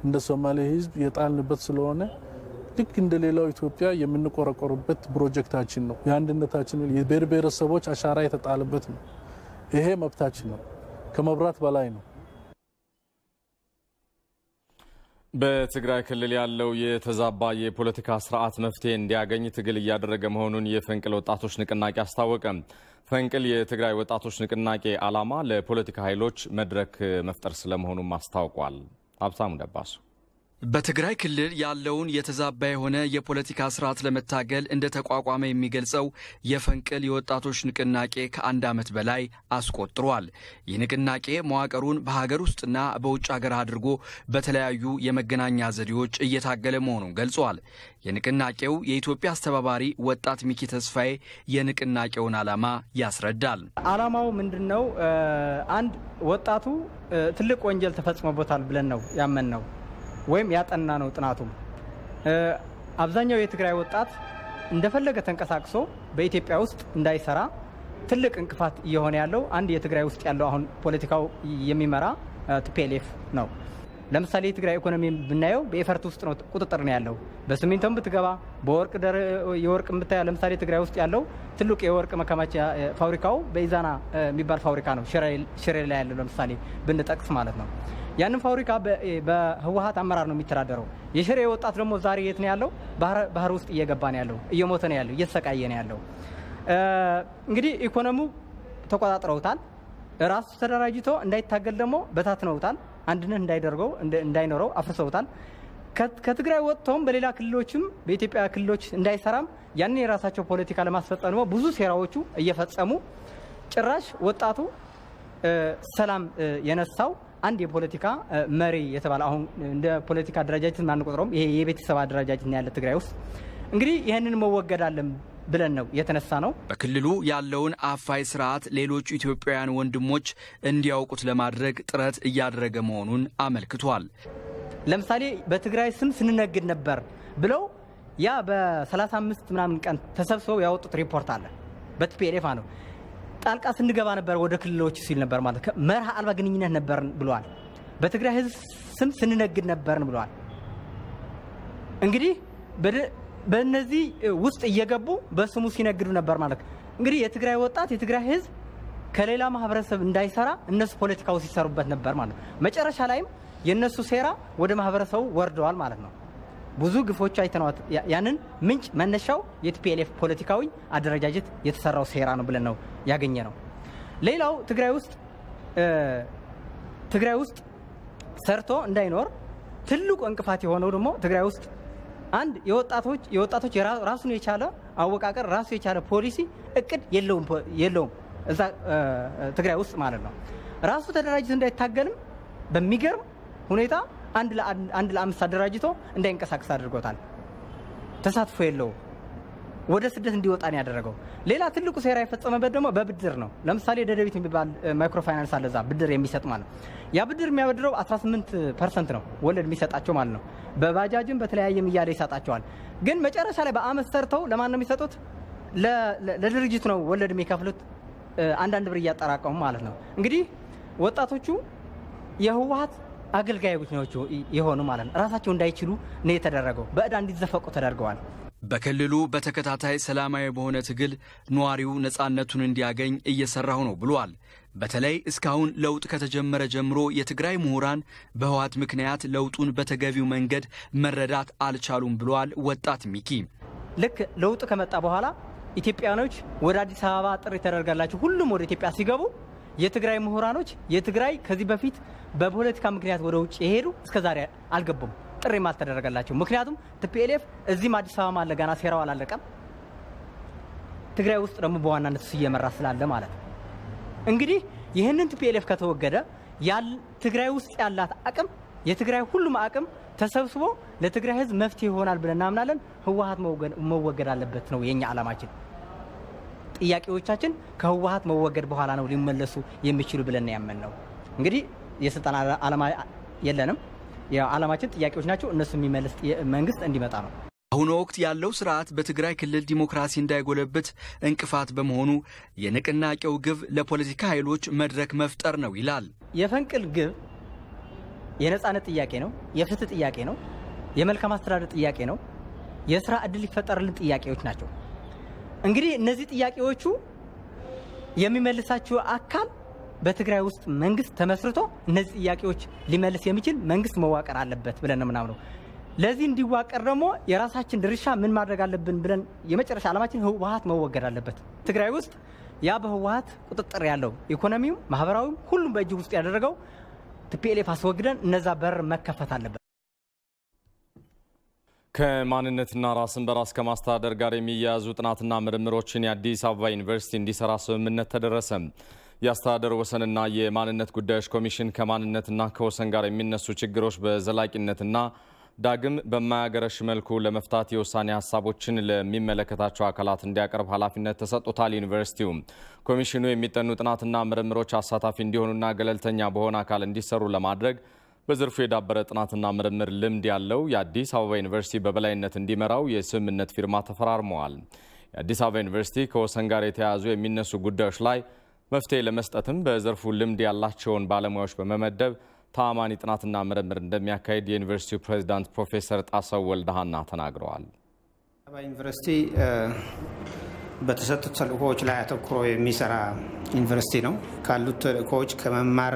እንደ ሶማሌ ህዝብ የጣልንበት ስለሆነ ልክ እንደሌላው ኢትዮጵያ የምንቆረቆርበት ፕሮጀክታችን ነው። የአንድነታችን የብሔር ብሔረሰቦች አሻራ የተጣለበት ነው። ይሄ መብታችን ነው። ከመብራት በላይ ነው። በትግራይ ክልል ያለው የተዛባ የፖለቲካ ስርዓት መፍትሄ እንዲያገኝ ትግል እያደረገ መሆኑን የፈንቅል ወጣቶች ንቅናቄ አስታወቀ። ፈንቅል የትግራይ ወጣቶች ንቅናቄ ዓላማ ለፖለቲካ ኃይሎች መድረክ መፍጠር ስለመሆኑም አስታውቋል። ሀብታሙ ደባሱ በትግራይ ክልል ያለውን የተዛባ የሆነ የፖለቲካ ስርዓት ለመታገል እንደ ተቋቋመ የሚገልጸው የፈንቅል የወጣቶች ንቅናቄ ከ1 ዓመት በላይ አስቆጥሯል። ይህ ንቅናቄ መዋቅሩን በሀገር ውስጥና በውጭ ሀገር አድርጎ በተለያዩ የመገናኛ ዘዴዎች እየታገለ መሆኑን ገልጿል። የንቅናቄው የኢትዮጵያ አስተባባሪ ወጣት ሚኪ ተስፋዬ የንቅናቄውን ዓላማ ያስረዳል። ዓላማው ምንድነው? አንድ ወጣቱ ትልቅ ወንጀል ተፈጽሞበታል ብለን ነው ያመንነው ወይም ያጠና ነው ጥናቱ። አብዛኛው የትግራይ ወጣት እንደፈለገ ተንቀሳቅሶ በኢትዮጵያ ውስጥ እንዳይሰራ ትልቅ እንቅፋት እየሆነ ያለው አንድ የትግራይ ውስጥ ያለው አሁን ፖለቲካው የሚመራ ቲፒኤልኤፍ ነው። ለምሳሌ የትግራይ ኢኮኖሚ ብናየው በኤፈርት ውስጥ ነው ቁጥጥር ነው ያለው። በሲሚንቶም ብትገባ በወርቅ የወርቅ ብታያ ለምሳሌ ትግራይ ውስጥ ያለው ትልቅ የወርቅ መከማቻ ፋብሪካው በኢዛና የሚባል ፋብሪካ ነው። ሽሬ ላይ ያለው ለምሳሌ ብንጠቅስ ማለት ነው። ያንን ፋብሪካ በህወሓት አመራር ነው የሚተዳደረው። የሽሬ ወጣት ደግሞ ዛሬ የት ነው ያለው? ባህር ውስጥ እየገባ ነው ያለው፣ እየሞተ ነው ያለው፣ እየተሰቃየ ነው ያለው። እንግዲህ ኢኮኖሚው ተቆጣጥረውታል። ራሱ ተደራጅቶ እንዳይታገል ደግሞ በታትነውታል። አንድነት እንዳይኖረው አፍርሰውታል። ከትግራይ ወጥተውም በሌላ ክልሎችም በኢትዮጵያ ክልሎች እንዳይሰራም ያንን የራሳቸው ፖለቲካ ለማስፈጸም ደግሞ ብዙ ሴራዎቹ እየፈጸሙ ጭራሽ ወጣቱ ሰላም የነሳው አንድ የፖለቲካ መሪ የተባለ አሁን እንደ ፖለቲካ አደረጃጀት ማንቆጥረውም ይሄ የቤተሰብ አደረጃጀት ያለ ትግራይ ውስጥ እንግዲህ ይሄንን መወገድ አለም ብለን ነው የተነሳ ነው። በክልሉ ያለውን አፋይ ስርዓት ሌሎች ኢትዮጵያውያን ወንድሞች እንዲያውቁት ለማድረግ ጥረት እያደረገ መሆኑን አመልክቷል። ለምሳሌ በትግራይ ስም ስንነግድ ነበር ብለው ያ በ35 ምናምን ቀን ተሰብስበው ያወጡት ሪፖርት አለ። በቲፒኤልኤፍ ነው ጣልቃ ስንገባ ነበር ወደ ክልሎች ሲል ነበር ማለት መርህ አልባ ግንኙነት ነበር ብለዋል። በትግራይ ህዝብ ስም ስንነግድ ነበር ብለዋል። እንግዲህ በእነዚህ ውስጥ እየገቡ በስሙ ሲነግዱ ነበር ማለት እንግዲህ የትግራይ ወጣት የትግራይ ህዝብ ከሌላ ማህበረሰብ እንዳይሰራ እነሱ ፖለቲካው ሲሰሩበት ነበር ማለት መጨረሻ ላይም የነሱ ሴራ ወደ ማህበረሰቡ ወርደዋል ማለት ነው። ብዙ ግፎች አይተናል። ያንን ምንጭ መነሻው የቲፒኤልኤፍ ፖለቲካዊ አደረጃጀት የተሰራው ሴራ ነው ብለን ነው ያገኘ ነው። ሌላው ትግራይ ውስጥ ሰርቶ እንዳይኖር ትልቁ እንቅፋት የሆነው ደግሞ ትግራይ ውስጥ አንድ የወጣቶች ራሱን የቻለ አወቃቀር ራሱ የቻለ ፖሊሲ እቅድ የለውም እዛ ትግራይ ውስጥ ማለት ነው። ራሱ ተደራጅቶ እንዳይታገልም በሚገርም ሁኔታ አንድ ለአምስት አደራጅቶ እንዳይንቀሳቀስ አድርጎታል። ተሳትፎ የለው ወደ ስደት እንዲወጣ ነው ያደረገው። ሌላ ትልቁ ሴራ የፈጸመበት ደግሞ በብድር ነው። ለምሳሌ ደደቢት የሚባል ማይክሮ ፋይናንስ አለ እዛ ብድር የሚሰጥ ማለት ያ ብድር የሚያበድረው 18% ነው ወለድ የሚሰጣቸው ማለት ነው። በባጃጅም በተለያየም እያለ ይሰጣቸዋል። ግን መጨረሻ ላይ በአመት ሰርተው ለማን ነው የሚሰጡት? ለድርጅቱ ነው ወለድ የሚከፍሉት አንዳንድ ብር እያጠራቀሙ ማለት ነው። እንግዲህ ወጣቶቹ የህወሓት አገልጋዮች ናቸው የሆኑ ማለት ነው። ራሳቸው እንዳይችሉ ነው የተደረገው። በእዳ እንዲዘፈቁ ተደርገዋል። በክልሉ በተከታታይ ሰላማዊ በሆነ ትግል ነዋሪው ነፃነቱን እንዲያገኝ እየሰራሁ ነው ብሏል። በተለይ እስካሁን ለውጥ ከተጀመረ ጀምሮ የትግራይ ምሁራን በህወሓት ምክንያት ለውጡን በተገቢው መንገድ መረዳት አልቻሉም ብሏል። ወጣት ሚኪ ልክ ለውጥ ከመጣ በኋላ ኢትዮጵያኖች ወደ አዲስ አበባ ጥሪ ተደርጋላችሁ ሁሉም ወደ ኢትዮጵያ ሲገቡ የትግራይ ምሁራኖች የትግራይ ከዚህ በፊት በፖለቲካ ምክንያት ወደ ውጭ የሄዱ እስከዛሬ አልገቡም። ጥሪም አልተደረገላቸው። ምክንያቱም ቲፒኤልኤፍ እዚህም አዲስ አበባ አለ ገና ሴራው አላለቀም። ትግራይ ውስጥ ደግሞ በዋናነት እሱ እየመራ ስላለ ማለት ነው። እንግዲህ ይህንን ቲፒኤልኤፍ ከተወገደ ትግራይ ውስጥ ያላት አቅም የትግራይ ሁሉም አቅም ተሰብስቦ ለትግራይ ህዝብ መፍትሄ ይሆናል ብለን እናምናለን። ህወሓት መወገድ አለበት ነው የኛ ዓላማችን። ጥያቄዎቻችን ከህወሓት መወገድ በኋላ ነው ሊመለሱ የሚችሉ ብለን ያመን ነው። እንግዲህ የስልጣን ዓላማ የለንም። የዓላማችን ጥያቄዎች ናቸው። እነሱ የሚመልስ መንግስት እንዲመጣ ነው። አሁን ወቅት ያለው ስርዓት በትግራይ ክልል ዲሞክራሲ እንዳይጎለብት እንቅፋት በመሆኑ የንቅናቄው ግብ ለፖለቲካ ኃይሎች መድረክ መፍጠር ነው ይላል። የፈንቅል ግብ የነጻነት ጥያቄ ነው፣ የፍትህ ጥያቄ ነው፣ የመልካም አስተዳደር ጥያቄ ነው፣ የስራ ዕድል ሊፈጠርልን ጥያቄዎች ናቸው። እንግዲህ እነዚህ ጥያቄዎቹ የሚመልሳቸው አካል በትግራይ ውስጥ መንግስት ተመስርቶ እነዚህ ጥያቄዎች ሊመልስ የሚችል መንግስት መዋቀር አለበት ብለን ነው ምናምነው። ለዚህ እንዲዋቀር ደግሞ የራሳችን ድርሻ ምን ማድረግ አለብን ብለን የመጨረሻ ዓላማችን ህወሓት መወገድ አለበት። ትግራይ ውስጥ ያ በህወሓት ቁጥጥር ያለው ኢኮኖሚው፣ ማህበራዊው ሁሉም በእጅ ውስጥ ያደረገው ቲፒኤልኤፍ አስወግደን እነዛ በር መከፈት አለበት። ከማንነትና ራስን በራስ ከማስተዳደር ጋር የሚያያዙ ጥናትና ምርምሮችን የአዲስ አበባ ዩኒቨርሲቲ እንዲሰራ ስምምነት ተደረሰ። የአስተዳደር ወሰንና የማንነት ጉዳዮች ኮሚሽን ከማንነትና ከወሰን ጋር የሚነሱ ችግሮች በዘላቂነትና ዳግም በማያገረሽ መልኩ ለመፍታት የውሳኔ ሀሳቦችን ለሚመለከታቸው አካላት እንዲያቀርብ ኃላፊነት ተሰጥቶታል። ዩኒቨርሲቲው ኮሚሽኑ የሚጠኑ ጥናትና ምርምሮች አሳታፊ እንዲሆኑና ገለልተኛ በሆነ አካል እንዲሰሩ ለማድረግ በዘርፉ የዳበረ ጥናትና ምርምር ልምድ ያለው የአዲስ አበባ ዩኒቨርሲቲ በበላይነት እንዲመራው የስምምነት ፊርማ ተፈራርመዋል። የአዲስ አበባ ዩኒቨርሲቲ ከወሰን ጋር የተያያዙ የሚነሱ ጉዳዮች ላይ መፍትሄ ለመስጠትም በዘርፉ ልምድ ያላቸውን ባለሙያዎች በመመደብ ተአማኒ ጥናትና ምርምር እንደሚያካሂድ የዩኒቨርሲቲው ፕሬዝዳንት ፕሮፌሰር ጣሰው ወልደሃና ተናግረዋል። አበባ ዩኒቨርሲቲ በተሰጡት ተልእኮዎች ላይ አተኩሮ የሚሰራ ዩኒቨርሲቲ ነው። ካሉት ተልእኮዎች ከመማር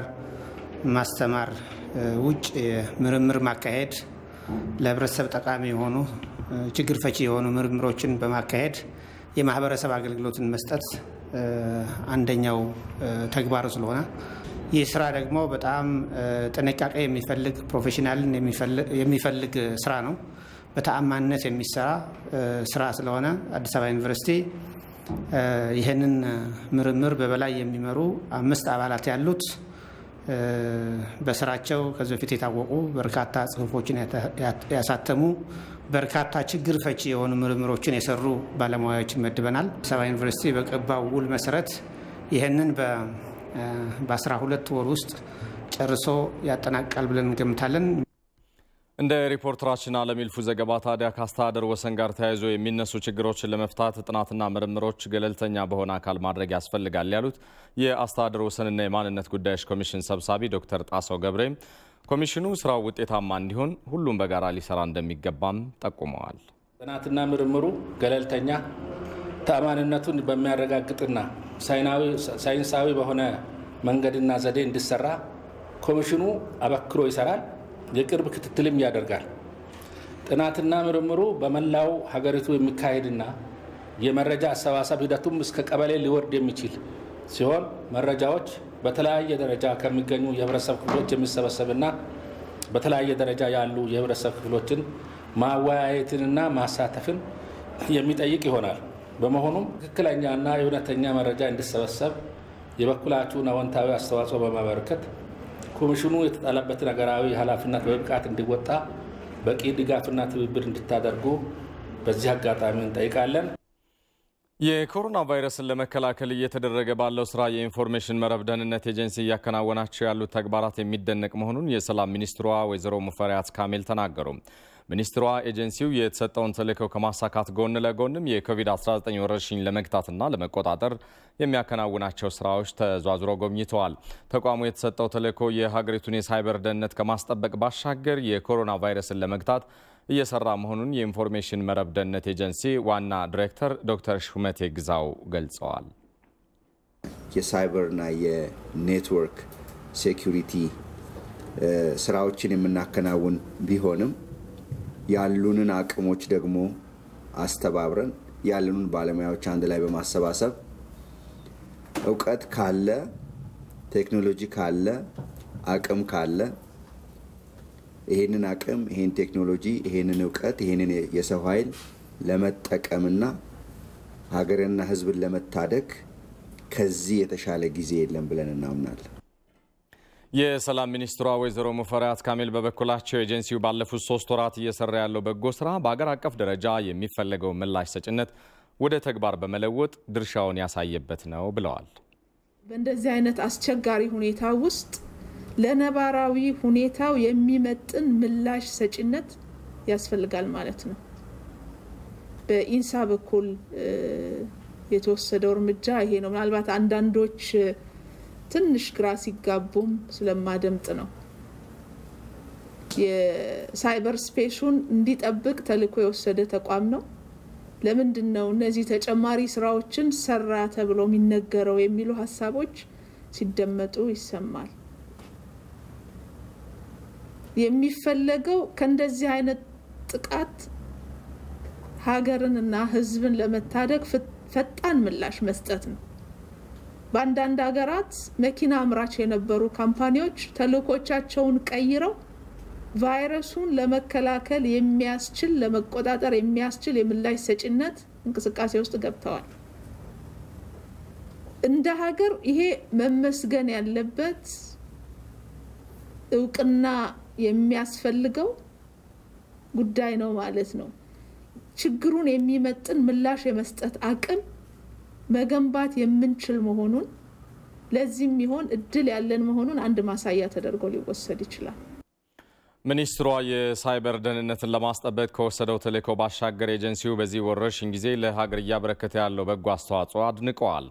ማስተማር ውጭ ምርምር ማካሄድ፣ ለህብረተሰብ ጠቃሚ የሆኑ ችግር ፈቺ የሆኑ ምርምሮችን በማካሄድ የማህበረሰብ አገልግሎትን መስጠት አንደኛው ተግባሩ ስለሆነ ይህ ስራ ደግሞ በጣም ጥንቃቄ የሚፈልግ ፕሮፌሽናልን የሚፈልግ ስራ ነው። በተአማንነት የሚሰራ ስራ ስለሆነ አዲስ አበባ ዩኒቨርሲቲ ይህንን ምርምር በበላይ የሚመሩ 5 አባላት ያሉት በስራቸው ከዚህ በፊት የታወቁ በርካታ ጽሁፎችን ያሳተሙ በርካታ ችግር ፈቺ የሆኑ ምርምሮችን የሰሩ ባለሙያዎችን መድበናል። አዲስ አበባ ዩኒቨርሲቲ በገባው ውል መሰረት ይህንን በ12 ወር ውስጥ ጨርሶ ያጠናቅቃል ብለን እንገምታለን። እንደ ሪፖርተራችን አለሚልፉ ዘገባ ታዲያ ከአስተዳደር ወሰን ጋር ተያይዞ የሚነሱ ችግሮችን ለመፍታት ጥናትና ምርምሮች ገለልተኛ በሆነ አካል ማድረግ ያስፈልጋል ያሉት የአስተዳደር ወሰንና የማንነት ጉዳዮች ኮሚሽን ሰብሳቢ ዶክተር ጣሰው ገብሬ ኮሚሽኑ ስራው ውጤታማ እንዲሆን ሁሉም በጋራ ሊሰራ እንደሚገባም ጠቁመዋል። ጥናትና ምርምሩ ገለልተኛ ተአማንነቱን በሚያረጋግጥና ሳይንሳዊ በሆነ መንገድና ዘዴ እንዲሰራ ኮሚሽኑ አበክሮ ይሰራል። የቅርብ ክትትልም ያደርጋል። ጥናትና ምርምሩ በመላው ሀገሪቱ የሚካሄድና የመረጃ አሰባሰብ ሂደቱም እስከ ቀበሌ ሊወርድ የሚችል ሲሆን መረጃዎች በተለያየ ደረጃ ከሚገኙ የህብረተሰብ ክፍሎች የሚሰበሰብና በተለያየ ደረጃ ያሉ የህብረተሰብ ክፍሎችን ማወያየትንና ማሳተፍን የሚጠይቅ ይሆናል። በመሆኑም ትክክለኛና የእውነተኛ መረጃ እንዲሰበሰብ የበኩላችሁን አዎንታዊ አስተዋጽኦ በማበረከት ኮሚሽኑ የተጣለበትን ሀገራዊ ኃላፊነት በብቃት እንዲወጣ በቂ ድጋፍና ትብብር እንድታደርጉ በዚህ አጋጣሚ እንጠይቃለን። የኮሮና ቫይረስን ለመከላከል እየተደረገ ባለው ስራ የኢንፎርሜሽን መረብ ደህንነት ኤጀንሲ እያከናወናቸው ያሉት ተግባራት የሚደነቅ መሆኑን የሰላም ሚኒስትሯ ወይዘሮ ሙፈሪያት ካሚል ተናገሩ። ሚኒስትሯ ኤጀንሲው የተሰጠውን ተልዕኮ ከማሳካት ጎን ለጎንም የኮቪድ-19 ወረርሽኝ ለመግታትና ለመቆጣጠር የሚያከናውናቸው ስራዎች ተዟዙረው ጎብኝተዋል። ተቋሙ የተሰጠው ተልዕኮ የሀገሪቱን የሳይበር ደህንነት ከማስጠበቅ ባሻገር የኮሮና ቫይረስን ለመግታት እየሰራ መሆኑን የኢንፎርሜሽን መረብ ደህንነት ኤጀንሲ ዋና ዲሬክተር ዶክተር ሹመቴ ግዛው ገልጸዋል። የሳይበርና የኔትወርክ ሴኩሪቲ ስራዎችን የምናከናውን ቢሆንም ያሉንን አቅሞች ደግሞ አስተባብረን ያሉንን ባለሙያዎች አንድ ላይ በማሰባሰብ እውቀት ካለ ቴክኖሎጂ ካለ አቅም ካለ ይሄንን አቅም ይሄን ቴክኖሎጂ ይሄንን እውቀት ይሄንን የሰው ኃይል ለመጠቀምና ሀገርና ህዝብን ለመታደግ ከዚህ የተሻለ ጊዜ የለም ብለን እናምናለን። የሰላም ሚኒስትሯ ወይዘሮ ሙፈሪያት ካሚል በበኩላቸው ኤጀንሲው ባለፉት 3 ወራት እየሰራ ያለው በጎ ስራ በአገር አቀፍ ደረጃ የሚፈለገው ምላሽ ሰጭነት ወደ ተግባር በመለወጥ ድርሻውን ያሳየበት ነው ብለዋል። በእንደዚህ አይነት አስቸጋሪ ሁኔታ ውስጥ ለነባራዊ ሁኔታው የሚመጥን ምላሽ ሰጭነት ያስፈልጋል ማለት ነው። በኢንሳ በኩል የተወሰደው እርምጃ ይሄ ነው። ምናልባት አንዳንዶች ትንሽ ግራ ሲጋቡም ስለማደምጥ ነው። የሳይበር ስፔሱን እንዲጠብቅ ተልዕኮ የወሰደ ተቋም ነው። ለምንድን ነው እነዚህ ተጨማሪ ስራዎችን ሰራ ተብሎ የሚነገረው የሚሉ ሀሳቦች ሲደመጡ ይሰማል። የሚፈለገው ከእንደዚህ አይነት ጥቃት ሀገርንና ህዝብን ለመታደግ ፈጣን ምላሽ መስጠት ነው። በአንዳንድ ሀገራት መኪና አምራች የነበሩ ካምፓኒዎች ተልዕኮቻቸውን ቀይረው ቫይረሱን ለመከላከል የሚያስችል ለመቆጣጠር የሚያስችል የምላሽ ሰጭነት እንቅስቃሴ ውስጥ ገብተዋል። እንደ ሀገር ይሄ መመስገን ያለበት እውቅና የሚያስፈልገው ጉዳይ ነው ማለት ነው። ችግሩን የሚመጥን ምላሽ የመስጠት አቅም መገንባት የምንችል መሆኑን ለዚህም ይሆን እድል ያለን መሆኑን አንድ ማሳያ ተደርጎ ሊወሰድ ይችላል። ሚኒስትሯ የሳይበር ደህንነትን ለማስጠበቅ ከወሰደው ተልዕኮ ባሻገር ኤጀንሲው በዚህ ወረርሽኝ ጊዜ ለሀገር እያበረከተ ያለው በጎ አስተዋጽኦ አድንቀዋል።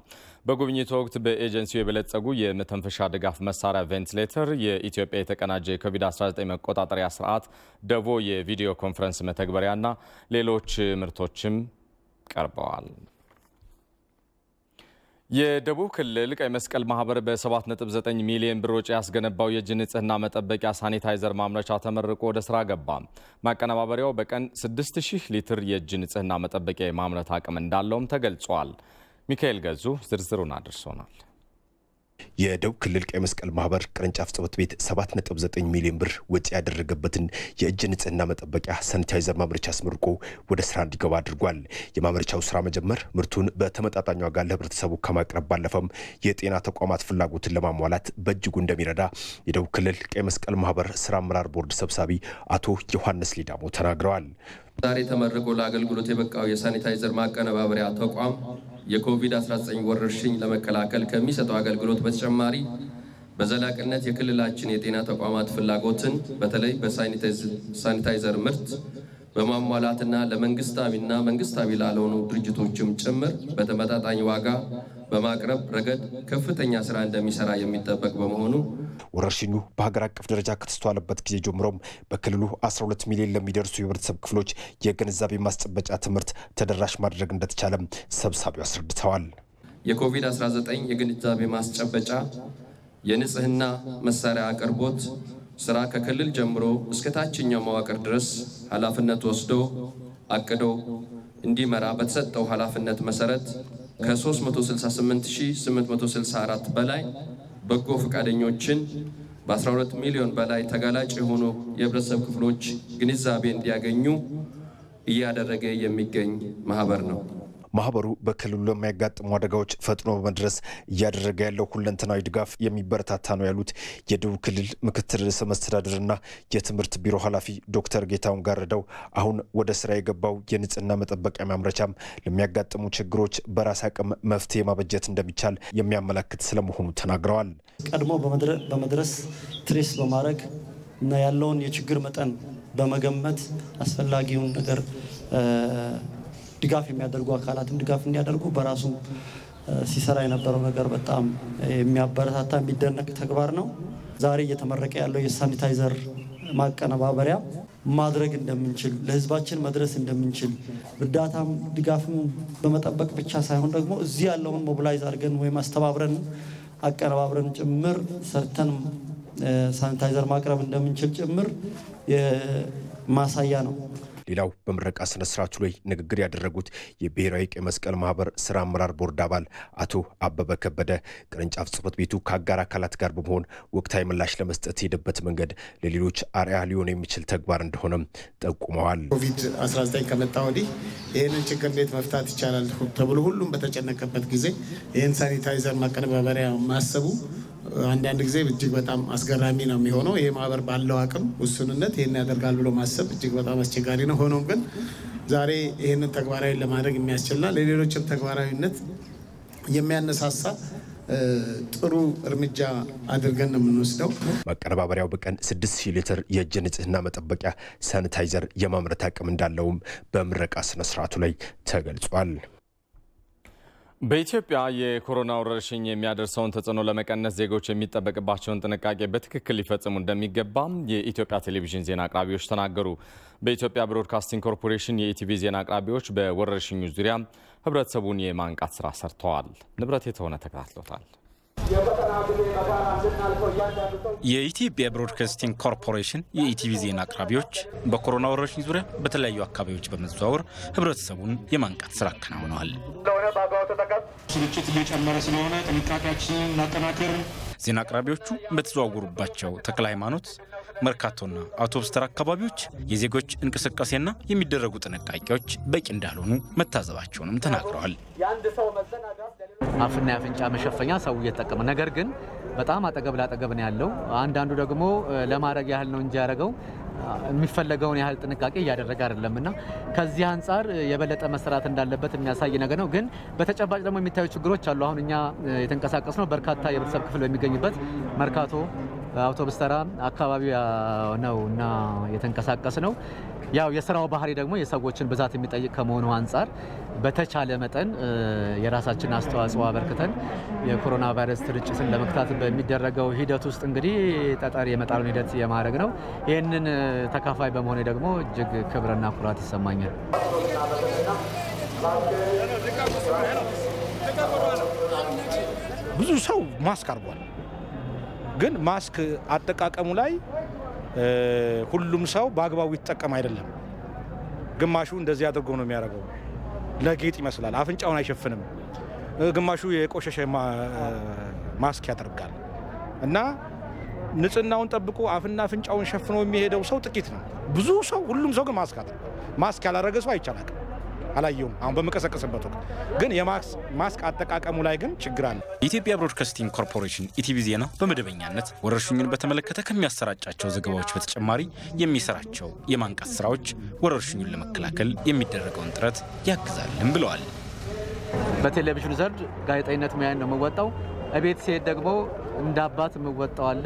በጉብኝቱ ወቅት በኤጀንሲው የበለጸጉ የመተንፈሻ ድጋፍ መሳሪያ ቬንቲሌተር፣ የኢትዮጵያ የተቀናጀ የኮቪድ-19 መቆጣጠሪያ ስርዓት ደቮ የቪዲዮ ኮንፈረንስ መተግበሪያና ሌሎች ምርቶችም ቀርበዋል። የደቡብ ክልል ቀይ መስቀል ማህበር በ7.9 ሚሊዮን ብር ወጪ ያስገነባው የእጅ ንጽህና መጠበቂያ ሳኒታይዘር ማምረቻ ተመርቆ ወደ ስራ ገባ። ማቀነባበሪያው በቀን 6000 ሊትር የእጅ ንጽህና መጠበቂያ የማምረት አቅም እንዳለውም ተገልጿል። ሚካኤል ገዙ ዝርዝሩን አድርሶናል። የደቡብ ክልል ቀይ መስቀል ማህበር ቅርንጫፍ ጽሕፈት ቤት 7.9 ሚሊዮን ብር ወጪ ያደረገበትን የእጅ ንጽህና መጠበቂያ ሳኒታይዘር ማምረቻ አስመርቆ ወደ ስራ እንዲገባ አድርጓል። የማምረቻው ስራ መጀመር ምርቱን በተመጣጣኝ ዋጋ ለህብረተሰቡ ከማቅረብ ባለፈም የጤና ተቋማት ፍላጎትን ለማሟላት በእጅጉ እንደሚረዳ የደቡብ ክልል ቀይ መስቀል ማህበር ስራ አመራር ቦርድ ሰብሳቢ አቶ ዮሐንስ ሊዳሞ ተናግረዋል። ዛሬ ተመርቆ ለአገልግሎት የበቃው የሳኒታይዘር ማቀነባበሪያ ተቋም የኮቪድ-19 ወረርሽኝ ለመከላከል ከሚሰጠው አገልግሎት በተጨማሪ በዘላቂነት የክልላችን የጤና ተቋማት ፍላጎትን በተለይ በሳኒታይዘር ምርት በማሟላትና ለመንግስታዊና መንግስታዊ ላልሆኑ ድርጅቶችም ጭምር በተመጣጣኝ ዋጋ በማቅረብ ረገድ ከፍተኛ ስራ እንደሚሰራ የሚጠበቅ በመሆኑ ወረርሽኙ በሀገር አቀፍ ደረጃ ከተስተዋለበት ጊዜ ጀምሮም በክልሉ 12 ሚሊዮን ለሚደርሱ የህብረተሰብ ክፍሎች የግንዛቤ ማስጨበጫ ትምህርት ተደራሽ ማድረግ እንደተቻለም ሰብሳቢው አስረድተዋል። የኮቪድ-19 የግንዛቤ ማስጨበጫ የንጽህና መሳሪያ አቅርቦት ስራ ከክልል ጀምሮ እስከ ታችኛው መዋቅር ድረስ ኃላፊነት ወስዶ አቅዶ እንዲመራ በተሰጠው ኃላፊነት መሰረት ከ368864 በላይ በጎ ፈቃደኞችን በ12 ሚሊዮን በላይ ተጋላጭ የሆኑ የህብረተሰብ ክፍሎች ግንዛቤ እንዲያገኙ እያደረገ የሚገኝ ማህበር ነው። ማህበሩ በክልሉ ለሚያጋጥሙ አደጋዎች ፈጥኖ በመድረስ እያደረገ ያለው ሁለንተናዊ ድጋፍ የሚበረታታ ነው ያሉት የደቡብ ክልል ምክትል ርዕሰ መስተዳድርና የትምህርት ቢሮ ኃላፊ ዶክተር ጌታሁን ጋረደው አሁን ወደ ስራ የገባው የንጽህና መጠበቂያ ማምረቻም ለሚያጋጥሙ ችግሮች በራስ አቅም መፍትሄ ማበጀት እንደሚቻል የሚያመለክት ስለመሆኑ ተናግረዋል። ቀድሞ በመድረስ ትሬስ በማድረግ እና ያለውን የችግር መጠን በመገመት አስፈላጊውን ነገር ድጋፍ የሚያደርጉ አካላትም ድጋፍ እንዲያደርጉ በራሱ ሲሰራ የነበረው ነገር በጣም የሚያበረታታ የሚደነቅ ተግባር ነው። ዛሬ እየተመረቀ ያለው የሳኒታይዘር ማቀነባበሪያ ማድረግ እንደምንችል ለህዝባችን መድረስ እንደምንችል እርዳታም ድጋፍም በመጠበቅ ብቻ ሳይሆን ደግሞ እዚህ ያለውን ሞቢላይዝ አድርገን ወይም አስተባብረን አቀነባብረን ጭምር ሰርተን ሳኒታይዘር ማቅረብ እንደምንችል ጭምር ማሳያ ነው። ሌላው በምረቃ ስነ ስርዓቱ ላይ ንግግር ያደረጉት የብሔራዊ ቀይ መስቀል ማህበር ስራ አመራር ቦርድ አባል አቶ አበበ ከበደ ቅርንጫፍ ጽሕፈት ቤቱ ከአጋር አካላት ጋር በመሆን ወቅታዊ ምላሽ ለመስጠት የሄደበት መንገድ ለሌሎች አርአያ ሊሆን የሚችል ተግባር እንደሆነም ጠቁመዋል። ኮቪድ-19 ከመጣ ወዲህ ይህንን ችግር እንዴት መፍታት ይቻላል ተብሎ ሁሉም በተጨነቀበት ጊዜ ይህን ሳኒታይዘር ማቀነባበሪያ ማሰቡ አንዳንድ ጊዜ እጅግ በጣም አስገራሚ ነው የሚሆነው። ይህ ማህበር ባለው አቅም ውስንነት ይህን ያደርጋል ብሎ ማሰብ እጅግ በጣም አስቸጋሪ ነው። ሆኖም ግን ዛሬ ይህንን ተግባራዊ ለማድረግ የሚያስችልና ለሌሎችም ተግባራዊነት የሚያነሳሳ ጥሩ እርምጃ አድርገን ነው የምንወስደው። ማቀነባበሪያው በቀን 6000 ሊትር የእጅ ንጽህና መጠበቂያ ሳኒታይዘር የማምረት አቅም እንዳለውም በምረቃ ስነ ስርዓቱ ላይ ተገልጿል። በኢትዮጵያ የኮሮና ወረርሽኝ የሚያደርሰውን ተጽዕኖ ለመቀነስ ዜጎች የሚጠበቅባቸውን ጥንቃቄ በትክክል ሊፈጽሙ እንደሚገባ የኢትዮጵያ ቴሌቪዥን ዜና አቅራቢዎች ተናገሩ። በኢትዮጵያ ብሮድካስቲንግ ኮርፖሬሽን የኢቲቪ ዜና አቅራቢዎች በወረርሽኙ ዙሪያ ህብረተሰቡን የማንቃት ስራ ሰርተዋል። ንብረት የተሆነ ተከታትሎታል። የኢትዮጵያ ብሮድካስቲንግ ኮርፖሬሽን የኢቲቪ ዜና አቅራቢዎች በኮሮና ወረርሽኝ ዙሪያ በተለያዩ አካባቢዎች በመዘዋወር ህብረተሰቡን የማንቃት ስራ አከናውነዋል። ስርጭት እየጨመረ ስለሆነ ጥንቃቄያችንን እናጠናክር። ዜና አቅራቢዎቹ በተዘዋወሩባቸው ተክለ ሃይማኖት፣ መርካቶና አውቶቡስ ተራ አካባቢዎች የዜጎች እንቅስቃሴና የሚደረጉ ጥንቃቄዎች በቂ እንዳልሆኑ መታዘባቸውንም ተናግረዋል። አፍና አፍንጫ መሸፈኛ ሰው እየተጠቀመ ነገር ግን በጣም አጠገብ ላጠገብ ነው ያለው። አንዳንዱ ደግሞ ለማድረግ ያህል ነው እንጂ ያደረገው የሚፈለገውን ያህል ጥንቃቄ እያደረገ አይደለምና ከዚህ አንፃር የበለጠ መስራት እንዳለበት የሚያሳይ ነገር ነው። ግን በተጨባጭ ደግሞ የሚታዩ ችግሮች አሉ። አሁን እኛ የተንቀሳቀስ ነው በርካታ የህብረተሰብ ክፍል በሚገኝበት መርካቶ፣ አውቶቡስ ተራ አካባቢ ነው እና የተንቀሳቀስ ነው። ያው የስራው ባህሪ ደግሞ የሰዎችን ብዛት የሚጠይቅ ከመሆኑ አንፃር በተቻለ መጠን የራሳችን አስተዋጽኦ አበርክተን የኮሮና ቫይረስ ስርጭትን ለመክታት በሚደረገው ሂደት ውስጥ እንግዲህ ጠጠር የመጣሉን ሂደት የማድረግ ነው። ይህንን ተካፋይ በመሆኔ ደግሞ እጅግ ክብርና ኩራት ይሰማኛል። ብዙ ሰው ማስክ አድርጓል። ግን ማስክ አጠቃቀሙ ላይ ሁሉም ሰው በአግባቡ ይተጠቀም አይደለም። ግማሹ እንደዚህ አድርጎ ነው የሚያደርገው፣ ለጌጥ ይመስላል፣ አፍንጫውን አይሸፍንም። ግማሹ የቆሸሸ ማስክ ያደርጋል እና ንጽህናውን ጠብቆ አፍና አፍንጫውን ሸፍኖ የሚሄደው ሰው ጥቂት ነው። ብዙ ሰው ሁሉም ሰው ግን ማስክ አድርጓል። ማስክ ያላደረገ ሰው አይቻላል አላየውም። አሁን በመቀሰቀስበት ወቅት ግን የማስክ አጠቃቀሙ ላይ ግን ችግር አለ። የኢትዮጵያ ብሮድካስቲንግ ኮርፖሬሽን ኢቲቪ ዜና በመደበኛነት ወረርሽኙን በተመለከተ ከሚያሰራጫቸው ዘገባዎች በተጨማሪ የሚሰራቸው የማንቃት ስራዎች ወረርሽኙን ለመከላከል የሚደረገውን ጥረት ያግዛልም ብለዋል። በቴሌቪዥን ዘርፍ ጋዜጠኝነት ሙያን ነው የምወጣው። እቤት ሲሄድ ደግሞ እንደ አባት የምወጣው አለ፣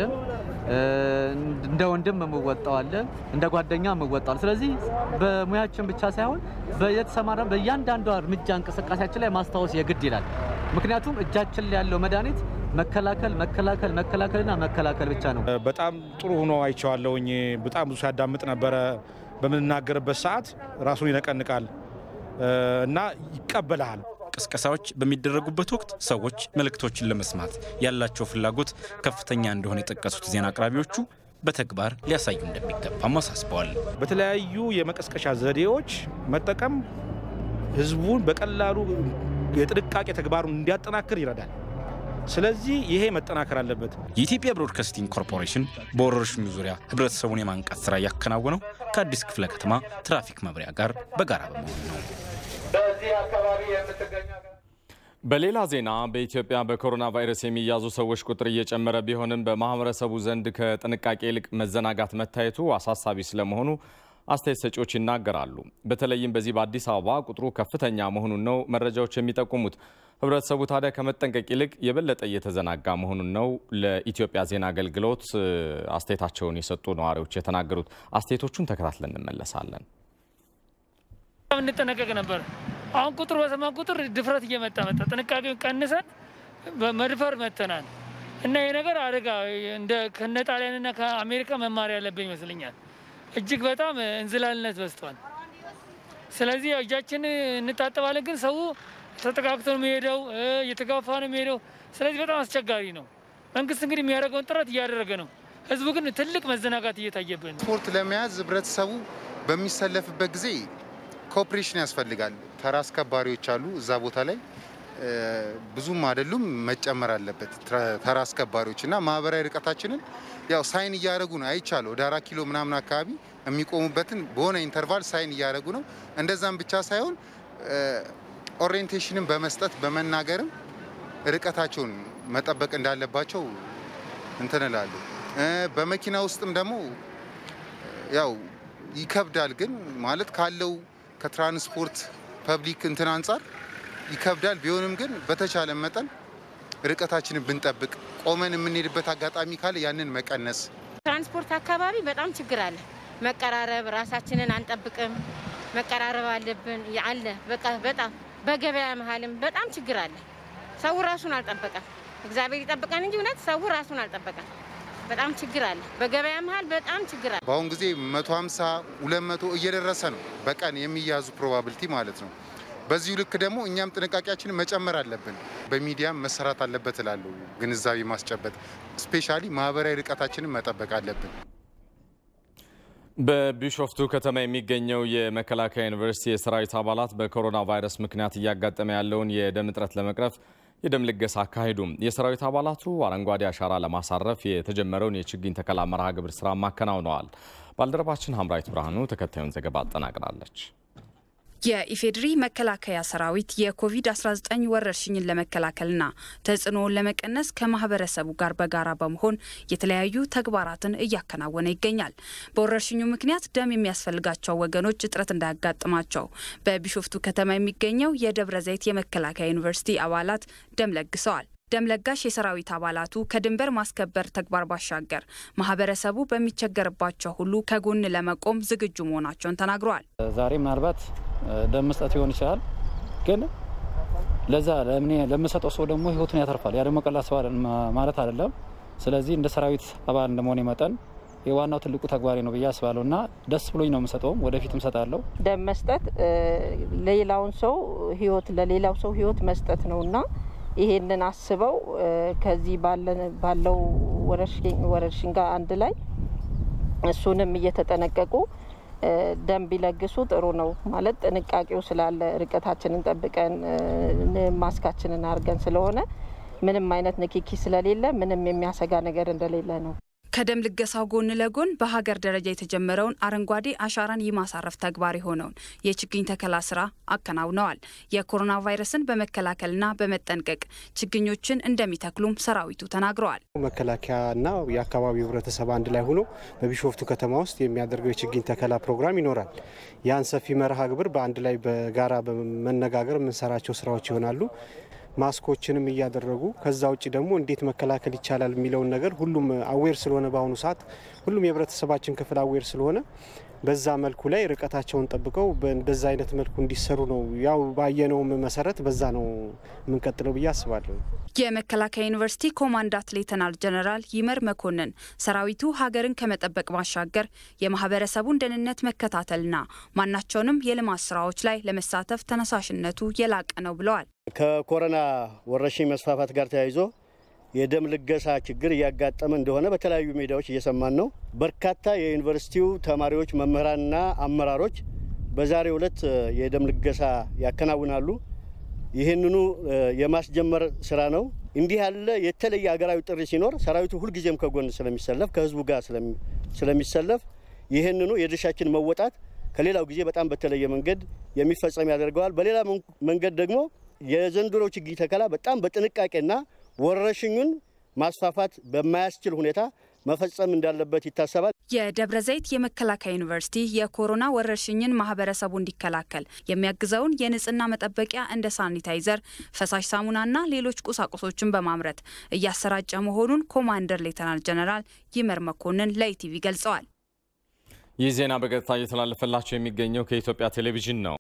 እንደ ወንድም የምወጣው አለ፣ እንደ ጓደኛ የምወጣው አለ። ስለዚህ በሙያችን ብቻ ሳይሆን በየተሰማራ በእያንዳንዱ እርምጃ እንቅስቃሴያችን ላይ ማስታወስ የግድ ይላል። ምክንያቱም እጃችን ላይ ያለው መድኃኒት መከላከልና መከላከል ብቻ ነው። በጣም ጥሩ ሆኖ አይቼዋለሁኝ። በጣም ብዙ ሲያዳምጥ ነበረ። በምንናገርበት ሰዓት ራሱን ይነቀንቃል እና ይቀበላል። ቅስቀሳዎች በሚደረጉበት ወቅት ሰዎች መልእክቶችን ለመስማት ያላቸው ፍላጎት ከፍተኛ እንደሆነ የጠቀሱት ዜና አቅራቢዎቹ በተግባር ሊያሳዩ እንደሚገባም አሳስበዋል። በተለያዩ የመቀስቀሻ ዘዴዎች መጠቀም ህዝቡን በቀላሉ የጥንቃቄ ተግባሩን እንዲያጠናክር ይረዳል። ስለዚህ ይሄ መጠናከር አለበት። የኢትዮጵያ ብሮድካስቲንግ ኮርፖሬሽን በወረርሽኙ ዙሪያ ህብረተሰቡን የማንቃት ስራ ያከናወነው ከአዲስ ክፍለ ከተማ ትራፊክ መምሪያ ጋር በጋራ በመሆን ነው። በሌላ ዜና በኢትዮጵያ በኮሮና ቫይረስ የሚያዙ ሰዎች ቁጥር እየጨመረ ቢሆንም በማህበረሰቡ ዘንድ ከጥንቃቄ ይልቅ መዘናጋት መታየቱ አሳሳቢ ስለመሆኑ አስተያየት ሰጪዎች ይናገራሉ። በተለይም በዚህ በአዲስ አበባ ቁጥሩ ከፍተኛ መሆኑን ነው መረጃዎች የሚጠቁሙት። ህብረተሰቡ ታዲያ ከመጠንቀቅ ይልቅ የበለጠ እየተዘናጋ መሆኑን ነው ለኢትዮጵያ ዜና አገልግሎት አስተያየታቸውን የሰጡ ነዋሪዎች የተናገሩት። አስተያየቶቹን ተከታትለን እንመለሳለን። እንጠነቀቅ ነበር። አሁን ቁጥር በሰማ ቁጥር ድፍረት እየመጣ ጥንቃቄውን ቀንሰን በመድፈር መተናል እና ይሄ ነገር አደጋ እንደ ከነጣሊያንና ከአሜሪካ መማር ያለብን ይመስለኛል። እጅግ በጣም እንዝላልነት በዝቷል። ስለዚህ እጃችን እንታጠባለን፣ ግን ሰው ተጠቃቅቶ ነው የሚሄደው፣ እየተጋፋ ነው የሚሄደው። ስለዚህ በጣም አስቸጋሪ ነው። መንግስት እንግዲህ የሚያደርገውን ጥረት እያደረገ ነው። ህዝቡ ግን ትልቅ መዘናጋት እየታየብን። ስፖርት ለመያዝ ህብረተሰቡ በሚሰለፍበት ጊዜ ኮኦፕሬሽን ያስፈልጋል። ተራ አስከባሪዎች አሉ እዛ ቦታ ላይ ብዙም አይደሉም፣ መጨመር አለበት ተራ አስከባሪዎች እና ማህበራዊ ርቀታችንን ያው ሳይን እያደረጉ ነው። አይቻለሁ ወደ 4 ኪሎ ምናምን አካባቢ የሚቆሙበትን በሆነ ኢንተርቫል ሳይን እያደረጉ ነው። እንደዛም ብቻ ሳይሆን ኦሪየንቴሽንን በመስጠት በመናገርም ርቀታቸውን መጠበቅ እንዳለባቸው እንትን እላለሁ። በመኪና ውስጥም ደግሞ ያው ይከብዳል፣ ግን ማለት ካለው ከትራንስፖርት ፐብሊክ እንትን አንጻር ይከብዳል። ቢሆንም ግን በተቻለ መጠን ርቀታችንን ብንጠብቅ ቆመን የምንሄድበት አጋጣሚ ካለ ያንን መቀነስ። ትራንስፖርት አካባቢ በጣም ችግር አለ። መቀራረብ፣ ራሳችንን አንጠብቅም። መቀራረብ አለብን ያለ በቃ በጣም በገበያ መሀልም በጣም ችግር አለ። ሰው ራሱን አልጠበቀም። እግዚአብሔር ይጠብቀን እንጂ እውነት ሰው ራሱን አልጠበቀም። በጣም ችግር አለ። በገበያ መሀል በጣም ችግር አለ። በአሁን ጊዜ 150 200 እየደረሰ ነው በቀን የሚያዙ ፕሮባቢሊቲ ማለት ነው። በዚሁ ልክ ደግሞ እኛም ጥንቃቄያችንን መጨመር አለብን። በሚዲያም መሰራት አለበት እላለሁ። ግንዛቤ ማስጨበጥ ስፔሻሊ ማህበራዊ ርቀታችንን መጠበቅ አለብን። በቢሾፍቱ ከተማ የሚገኘው የመከላከያ ዩኒቨርሲቲ የሰራዊት አባላት በኮሮና ቫይረስ ምክንያት እያጋጠመ ያለውን የደም እጥረት ለመቅረፍ የደም ልገሳ አካሄዱ። የሰራዊት አባላቱ አረንጓዴ አሻራ ለማሳረፍ የተጀመረውን የችግኝ ተከላ መርሃ ግብር ስራ ማከናውነዋል። ባልደረባችን ሀምራዊት ብርሃኑ ተከታዩን ዘገባ አጠናቅራለች። የኢፌዴሪ መከላከያ ሰራዊት የኮቪድ-19 ወረርሽኝን ለመከላከልና ተጽዕኖውን ለመቀነስ ከማህበረሰቡ ጋር በጋራ በመሆን የተለያዩ ተግባራትን እያከናወነ ይገኛል። በወረርሽኙ ምክንያት ደም የሚያስፈልጋቸው ወገኖች እጥረት እንዳያጋጥማቸው በቢሾፍቱ ከተማ የሚገኘው የደብረ ዘይት የመከላከያ ዩኒቨርሲቲ አባላት ደም ለግሰዋል። ደም ለጋሽ የሰራዊት አባላቱ ከድንበር ማስከበር ተግባር ባሻገር ማህበረሰቡ በሚቸገርባቸው ሁሉ ከጎን ለመቆም ዝግጁ መሆናቸውን ተናግረዋል። ዛሬ ምናልባት ደም መስጠት ይሆን ይችላል፣ ግን ለዛ ለምሰጠው ሰው ደግሞ ህይወቱን ያተርፋል። ያ ደግሞ ቀላል ሰው ማለት አይደለም። ስለዚህ እንደ ሰራዊት አባል እንደመሆኔ መጠን የዋናው ትልቁ ተግባሬ ነው ብዬ አስባለሁና ደስ ብሎኝ ነው የምሰጠው፣ ወደፊትም ሰጣለሁ። ደም መስጠት ለሌላው ሰው ህይወት መስጠት ነውና ይሄንን አስበው ከዚህ ባለው ወረርሽኝ ጋር አንድ ላይ እሱንም እየተጠነቀቁ ደም ቢለግሱ ጥሩ ነው ማለት ጥንቃቄው ስላለ ርቀታችንን ጠብቀን ማስካችንን አርገን ስለሆነ ምንም አይነት ንክኪ ስለሌለ ምንም የሚያሰጋ ነገር እንደሌለ ነው። ከደም ልገሳው ጎን ለጎን በሀገር ደረጃ የተጀመረውን አረንጓዴ አሻራን የማሳረፍ ተግባር የሆነውን የችግኝ ተከላ ስራ አከናውነዋል። የኮሮና ቫይረስን በመከላከልና በመጠንቀቅ ችግኞችን እንደሚተክሉም ሰራዊቱ ተናግረዋል። መከላከያና የአካባቢው ህብረተሰብ አንድ ላይ ሆኖ በቢሾፍቱ ከተማ ውስጥ የሚያደርገው የችግኝ ተከላ ፕሮግራም ይኖራል። ያን ሰፊ መርሃ ግብር በአንድ ላይ በጋራ በመነጋገር የምንሰራቸው ስራዎች ይሆናሉ። ማስኮችንም እያደረጉ ከዛ ውጪ ደግሞ እንዴት መከላከል ይቻላል የሚለውን ነገር ሁሉም አዌር ስለሆነ በአሁኑ ሰዓት ሁሉም የህብረተሰባችን ክፍል አዌር ስለሆነ በዛ መልኩ ላይ ርቀታቸውን ጠብቀው በእንደዛ አይነት መልኩ እንዲሰሩ ነው። ያው ባየነው መሰረት በዛ ነው የምንቀጥለው ብዬ አስባለሁ። የመከላከያ ዩኒቨርሲቲ ኮማንዳንት ሌተናል ጀነራል ይመር መኮንን ሰራዊቱ ሀገርን ከመጠበቅ ባሻገር የማህበረሰቡን ደህንነት መከታተልና ማናቸውንም የልማት ስራዎች ላይ ለመሳተፍ ተነሳሽነቱ የላቀ ነው ብለዋል። ከኮሮና ወረርሽኝ መስፋፋት ጋር ተያይዞ የደም ልገሳ ችግር እያጋጠመ እንደሆነ በተለያዩ ሚዲያዎች እየሰማን ነው። በርካታ የዩኒቨርሲቲው ተማሪዎች መምህራንና አመራሮች በዛሬው ዕለት የደም ልገሳ ያከናውናሉ። ይህንኑ የማስጀመር ስራ ነው። እንዲህ ያለ የተለየ ሀገራዊ ጥሪ ሲኖር ሰራዊቱ ሁልጊዜም ከጎን ስለሚሰለፍ ከህዝቡ ጋር ስለሚሰለፍ ይህንኑ የድርሻችን መወጣት ከሌላው ጊዜ በጣም በተለየ መንገድ የሚፈጸም ያደርገዋል። በሌላ መንገድ ደግሞ የዘንድሮ ችግኝ ተከላ በጣም በጥንቃቄና ወረርሽኙን ማስፋፋት በማያስችል ሁኔታ መፈጸም እንዳለበት ይታሰባል። የደብረ ዘይት የመከላከያ ዩኒቨርሲቲ የኮሮና ወረርሽኝን ማህበረሰቡ እንዲከላከል የሚያግዘውን የንጽህና መጠበቂያ እንደ ሳኒታይዘር፣ ፈሳሽ ሳሙናና ሌሎች ቁሳቁሶችን በማምረት እያሰራጨ መሆኑን ኮማንደር ሌተናል ጀነራል ይመር መኮንን ለኢቲቪ ገልጸዋል። ይህ ዜና በቀጥታ እየተላለፈላችሁ የሚገኘው ከኢትዮጵያ ቴሌቪዥን ነው።